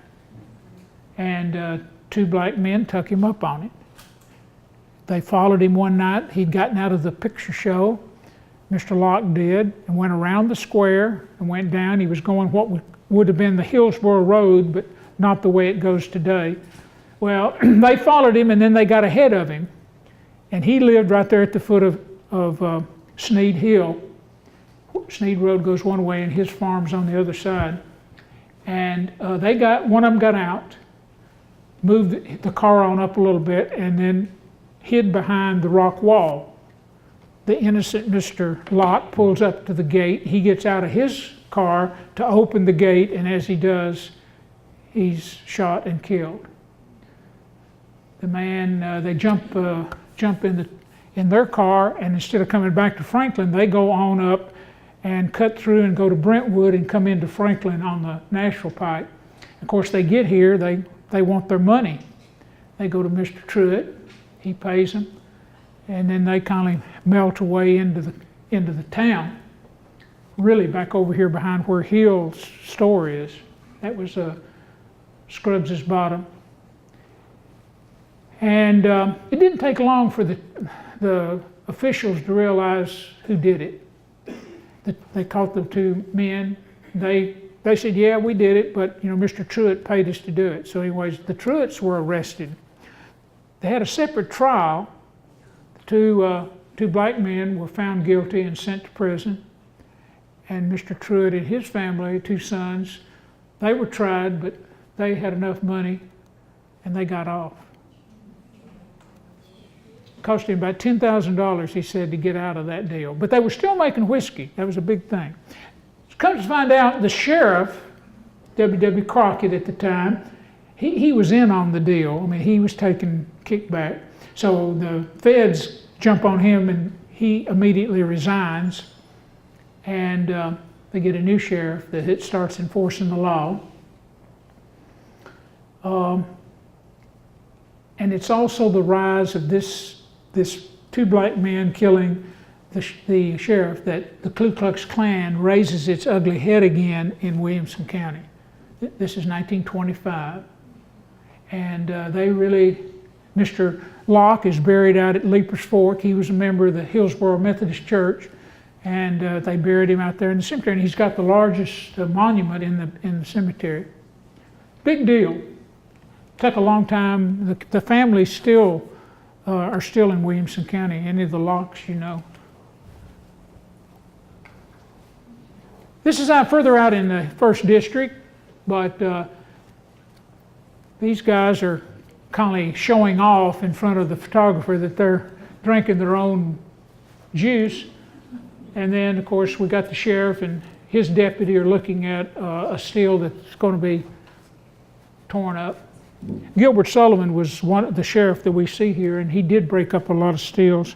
And two black men took him up on it. They followed him one night. He'd gotten out of the picture show. Mr. Locke did, and went around the square and went down. He was going what would have been the Hillsboro Road, but not the way it goes today. Well, they followed him, and then they got ahead of him. And he lived right there at the foot of Sneed Hill. Sneed Road goes one way and his farm's on the other side. And one of them got out, moved the car on up a little bit, and then hid behind the rock wall. The innocent Mr. Locke pulls up to the gate. He gets out of his car to open the gate, and as he does, he's shot and killed. The man, they jump in their car, and instead of coming back to Franklin, they go on up and cut through and go to Brentwood and come into Franklin on the Nashville Pike. Of course, they get here, they want their money. They go to Mr. Truitt, he pays them, and then they kind of melt away into the town. Really back over here behind where Hill's store is. That was Scruggs' Bottom. And it didn't take long for the officials to realize who did it. They caught the two men. They said, yeah, we did it, but Mr. Truitt paid us to do it. So anyways, the Truitts were arrested. They had a separate trial. Two black men were found guilty and sent to prison. And Mr. Truitt and his family, 2 sons, they were tried, but they had enough money and they got off. It cost him about $10,000, he said, to get out of that deal. But they were still making whiskey. That was a big thing. Come to find out, the sheriff, W.W. Crockett at the time, he was in on the deal. I mean, he was taking kickback. So the feds jump on him and he immediately resigns. And they get a new sheriff that starts enforcing the law. And it's also the rise of this 2 black men killing the sheriff that the Ku Klux Klan raises its ugly head again in Williamson County. This is 1925. And Mr. Locke is buried out at Leaper's Fork. He was a member of the Hillsboro Methodist Church. And they buried him out there in the cemetery. And he's got the largest monument in the cemetery. Big deal. Took a long time. The family still are still in Williamson County. Any of the Locks, This is out further out in the 1st District, but these guys are kind of showing off in front of the photographer that they're drinking their own juice. And then, of course, we got the sheriff and his deputy are looking at a still that's going to be torn up. Gilbert Sullivan was the sheriff that we see here, and he did break up a lot of stills.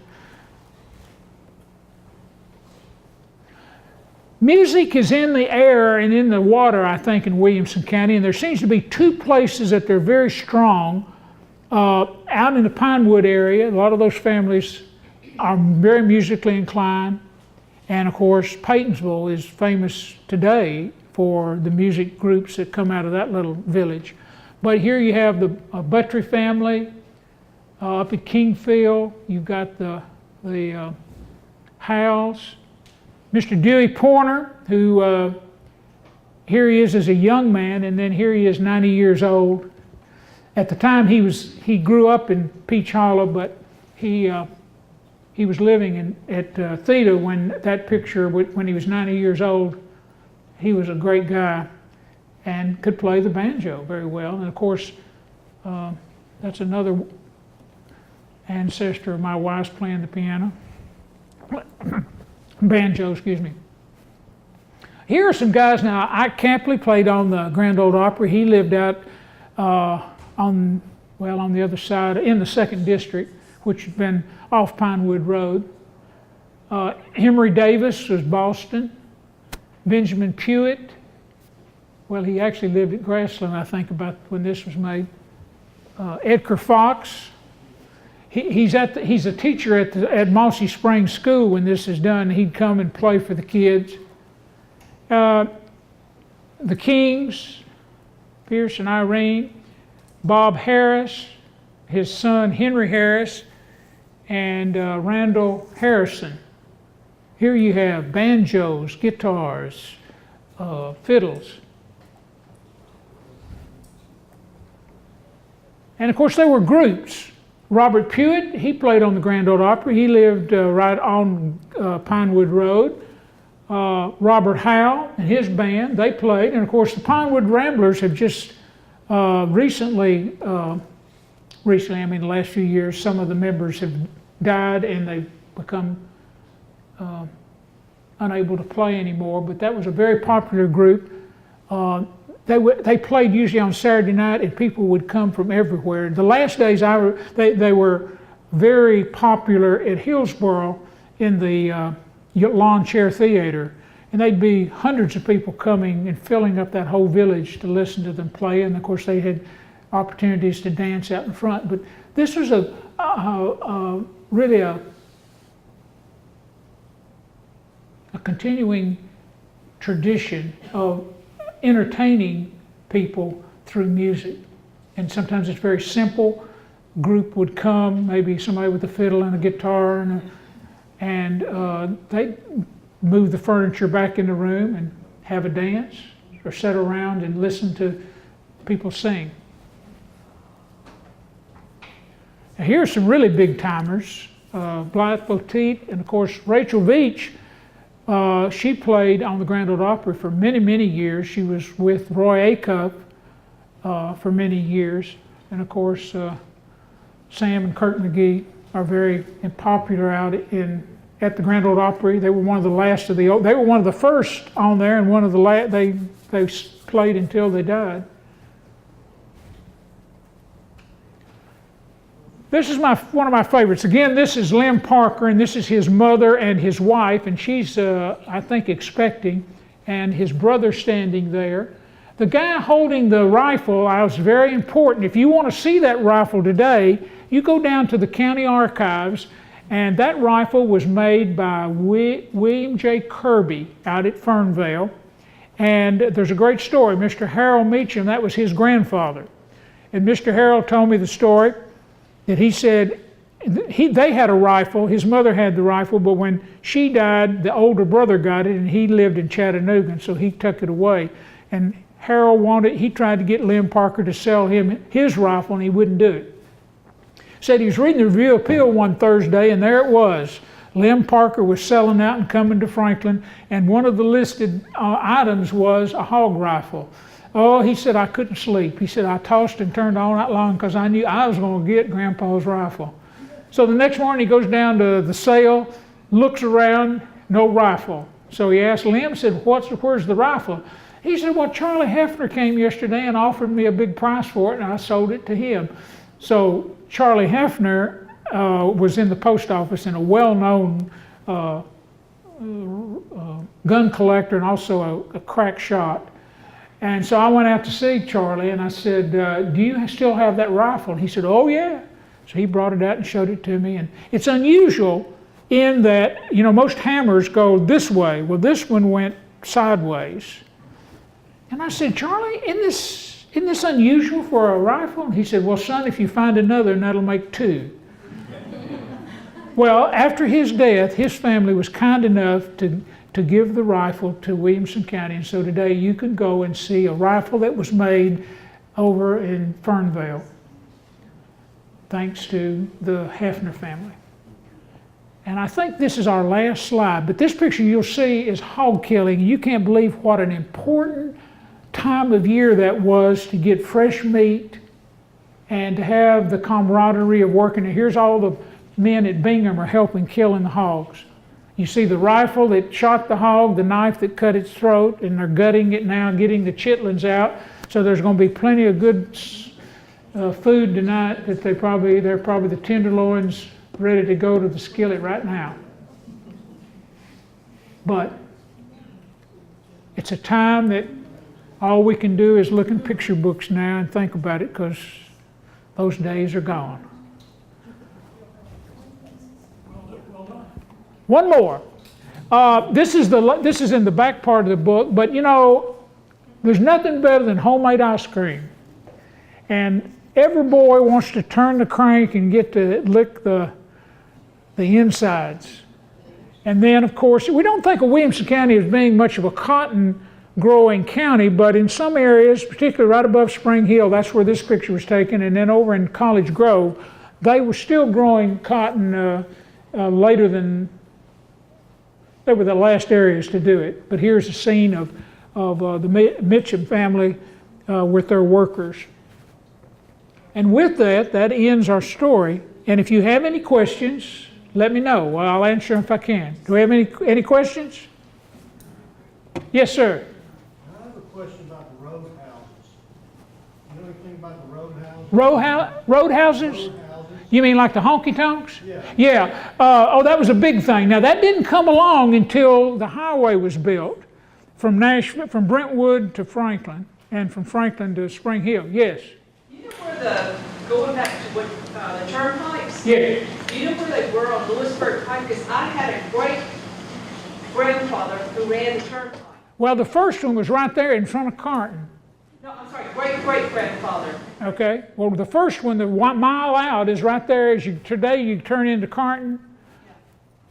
Music is in the air and in the water, I think, in Williamson County, and there seems to be 2 places that they're very strong. Out in the Pinewood area, a lot of those families are very musically inclined. And of course, Catonsville is famous today for the music groups that come out of that little village. But here you have the Buttry family. Up at Kingfield, you've got the Howells. Mr. Dewey Pointer, who here he is as a young man, and then here he is 90 years old. At the time he grew up in Peach Hollow, but he was living at Theta when that picture, when he was 90 years old. He was a great guy and could play the banjo very well. And of course, that's another ancestor of my wife's playing the piano. Banjo, excuse me. Here are some guys now. Ike Campley played on the Grand Ole Opry. He lived out on the other side in the 2nd District, which had been off Pinewood Road. Henry Davis was Boston. Benjamin Pewitt, well, he actually lived at Grassland, I think, about when this was made. Edgar Fox, he's a teacher at Mossy Springs School when this is done. He'd come and play for the kids. The Kings, Pierce and Irene, Bob Harris, his son Henry Harris, and Randall Harrison. Here you have banjos, guitars, fiddles. And of course there were groups. Robert Pewitt, he played on the Grand Ole Opry. He lived right on Pinewood Road. Robert Howe and his band, they played. And of course, the Pinewood Ramblers have just recently, I mean the last few years, some of the members have died and they've become unable to play anymore. But that was a very popular group. They played usually on Saturday night, and people would come from everywhere. The last days they were very popular at Hillsboro in the lawn chair theater, and they'd be hundreds of people coming and filling up that whole village to listen to them play. And of course, they had opportunities to dance out in front. But this was really a continuing tradition of entertaining people through music. And sometimes it's very simple. Group would come, maybe somebody with a fiddle and a guitar, and they'd move the furniture back in the room and have a dance or sit around and listen to people sing. Now here's some really big timers. Blythe Poteet, and of course Rachel Veach. She played on the Grand Ole Opry for many, many years. She was with Roy Acuff for many years. And of course, Sam and Kurt McGee are very popular out at the Grand Ole Opry. They were one of the last of the old. They were one of the first on there, and one of the last. They played until they died. This is one of my favorites. Again, this is Lem Parker, and this is his mother and his wife, and she's, I think, expecting, and his brother standing there. The guy holding the rifle was very important. If you want to see that rifle today, you go down to the county archives, and that rifle was made by William J. Kirby out at Fernvale. And there's a great story. Mr. Harold Meacham, that was his grandfather. And Mr. Harold told me the story that he said they had a rifle, his mother had the rifle, but when she died, the older brother got it, and he lived in Chattanooga, and so he took it away. And Harold he tried to get Lem Parker to sell him his rifle, and he wouldn't do it. Said he was reading the Review-Appeal one Thursday, and there it was. Lem Parker was selling out and coming to Franklin, and one of the listed items was a hog rifle. Oh, he said, I couldn't sleep. He said, I tossed and turned all night long because I knew I was going to get Grandpa's rifle. So the next morning he goes down to the sale, looks around, no rifle. So he asked Lem, said, where's the rifle? He said, well, Charlie Hefner came yesterday and offered me a big price for it, and I sold it to him. So Charlie Hefner was in the post office and a well-known gun collector and also a crack shot. And so I went out to see Charlie, and I said, do you still have that rifle? And he said, oh yeah. So he brought it out and showed it to me. And it's unusual in that, most hammers go this way. Well, this one went sideways. And I said, Charlie, isn't this unusual for a rifle? And he said, well, son, if you find another, and that'll make two. Well, after his death, his family was kind enough to give the rifle to Williamson County, and so today you can go and see a rifle that was made over in Fernvale, thanks to the Hefner family. And I think this is our last slide, but this picture you'll see is hog killing. You can't believe what an important time of year that was to get fresh meat and to have the camaraderie of working. And here's all the men at Bingham are helping killing the hogs. You see the rifle that shot the hog, the knife that cut its throat, and they're gutting it now, getting the chitlins out. So there's going to be plenty of good food tonight. That they're probably the tenderloins ready to go to the skillet right now. But it's a time that all we can do is look in picture books now and think about it, because those days are gone. One more. This is in the back part of the book, but there's nothing better than homemade ice cream. And every boy wants to turn the crank and get to lick the insides. And then, of course, we don't think of Williamson County as being much of a cotton growing county, but in some areas, particularly right above Spring Hill, that's where this picture was taken, and then over in College Grove, they were still growing cotton later than, they were the last areas to do it. But here's a scene of the Meacham family with their workers. And with that, that ends our story. And if you have any questions, let me know. Well, I'll answer them if I can. Do we have any questions? Yes, sir. I have a question about the roadhouses. You know anything about the roadhouses? Roadhouses? You mean like the honky-tonks? Yeah. Yeah. Oh, that was a big thing. Now, that didn't come along until the highway was built from Nashville, from Brentwood to Franklin, and from Franklin to Spring Hill. Yes. You know where going back to what, the turnpikes? Yeah. Do you know where they were on Lewisburg Pike? Because I had a great-grandfather who ran the turnpike. Well, the first one was right there in front of Carton. No, I'm sorry, great-great-grandfather. Okay. Well, the first one, the 1 mile out, is right there. Today you turn into Carton.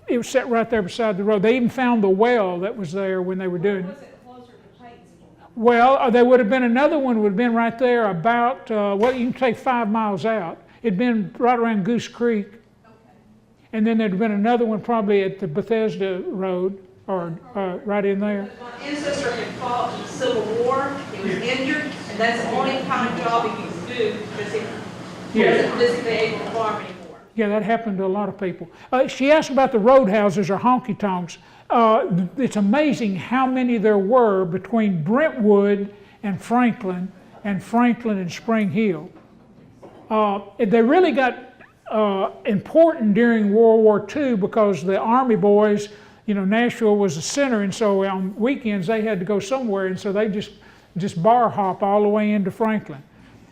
It was set right there beside the road. They even found the well that was there when they were doing it. Was it closer to Catonsville? Well, there would have been another one would have been right there about, well, you can take 5 miles out. It'd been right around Goose Creek. Okay. And then there'd have been another one probably at the Bethesda Road, or right in there. My ancestor had fought in the Civil War. He was injured, and that's the only kind of job he could do because he wasn't physically able to farm anymore. Yeah, that happened to a lot of people. She asked about the roadhouses or honky-tonks. It's amazing how many there were between Brentwood and Franklin and Spring Hill. They really got important during World War II because the Army boys, you know, Nashville was the center, and so on weekends they had to go somewhere, and so they just bar hop all the way into Franklin.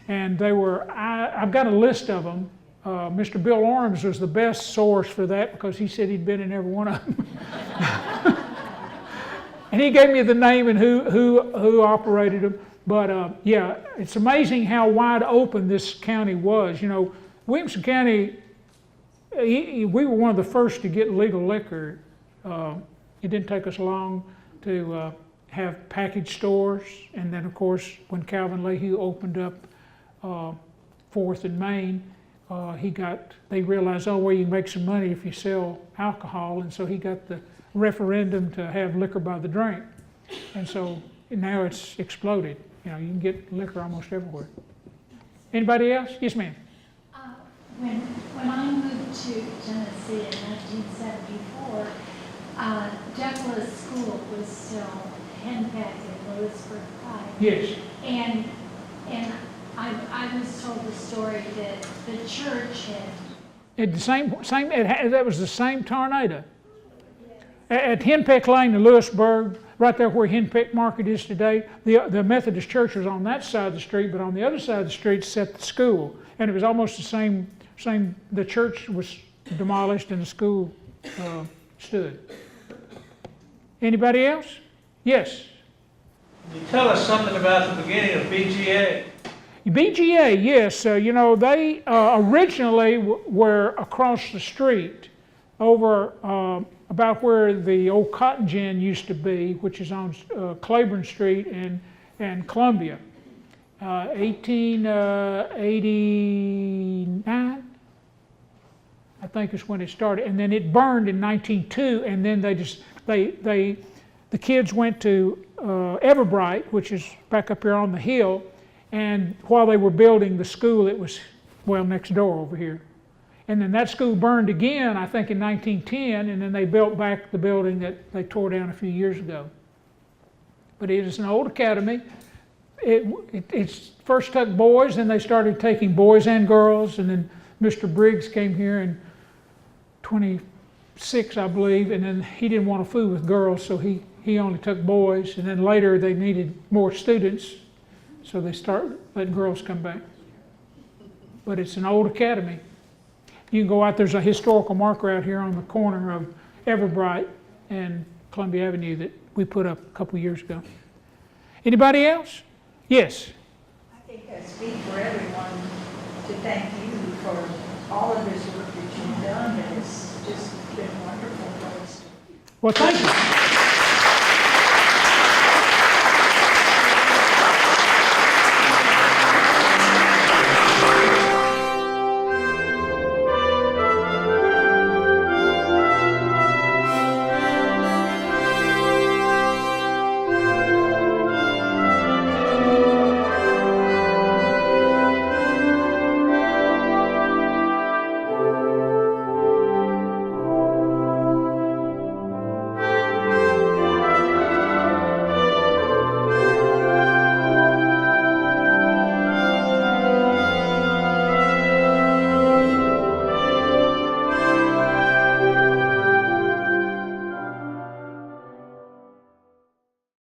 And they were, I've got a list of them. Mr. Bill Orms was the best source for that because he said he'd been in every one of them. And he gave me the name and who operated them. But yeah, it's amazing how wide open this county was. You know, Williamson County, we were one of the first to get legal liquor. It didn't take us long to have package stores. And then, of course, when Calvin Leahy opened up 4th and Main, they realized, oh, well, you can make some money if you sell alcohol. And so he got the referendum to have liquor by the drink. And so now it's exploded. You know, you can get liquor almost everywhere. Anybody else? Yes, ma'am. When I moved to Tennessee in 1974, Douglas School was still henpecked in Lewisburg Pike. Yes. And I was told the story that the church had. That was the same tornado. At Henpeck Lane in Lewisburg, right there where Henpeck Market is today, the Methodist church was on that side of the street, but on the other side of the street sat the school. And it was almost the same, the church was demolished and the school stood. Anybody else? Yes. Can you tell us something about the beginning of BGA? BGA, yes. You know, they originally were across the street over about where the old cotton gin used to be, which is on Claiborne Street and Columbia. 1889, I think is when it started. And then it burned in 1902, and then the kids went to Everbright, which is back up here on the hill, and while they were building the school, it was, well, next door over here. And then that school burned again, I think in 1910, and then they built back the building that they tore down a few years ago. But it is an old academy. It's first took boys, then they started taking boys and girls, and then Mr. Briggs came here in 26, I believe, and then he didn't want to fool with girls, so he only took boys, and then later they needed more students, so they started letting girls come back. But it's an old academy. You can go out, there's a historical marker out here on the corner of Everbright and Columbia Avenue that we put up a couple years ago. Anybody else? Yes. I think I speak for everyone to thank you for all of this work that you've done, and it's just been wonderful for us. Well, thank you.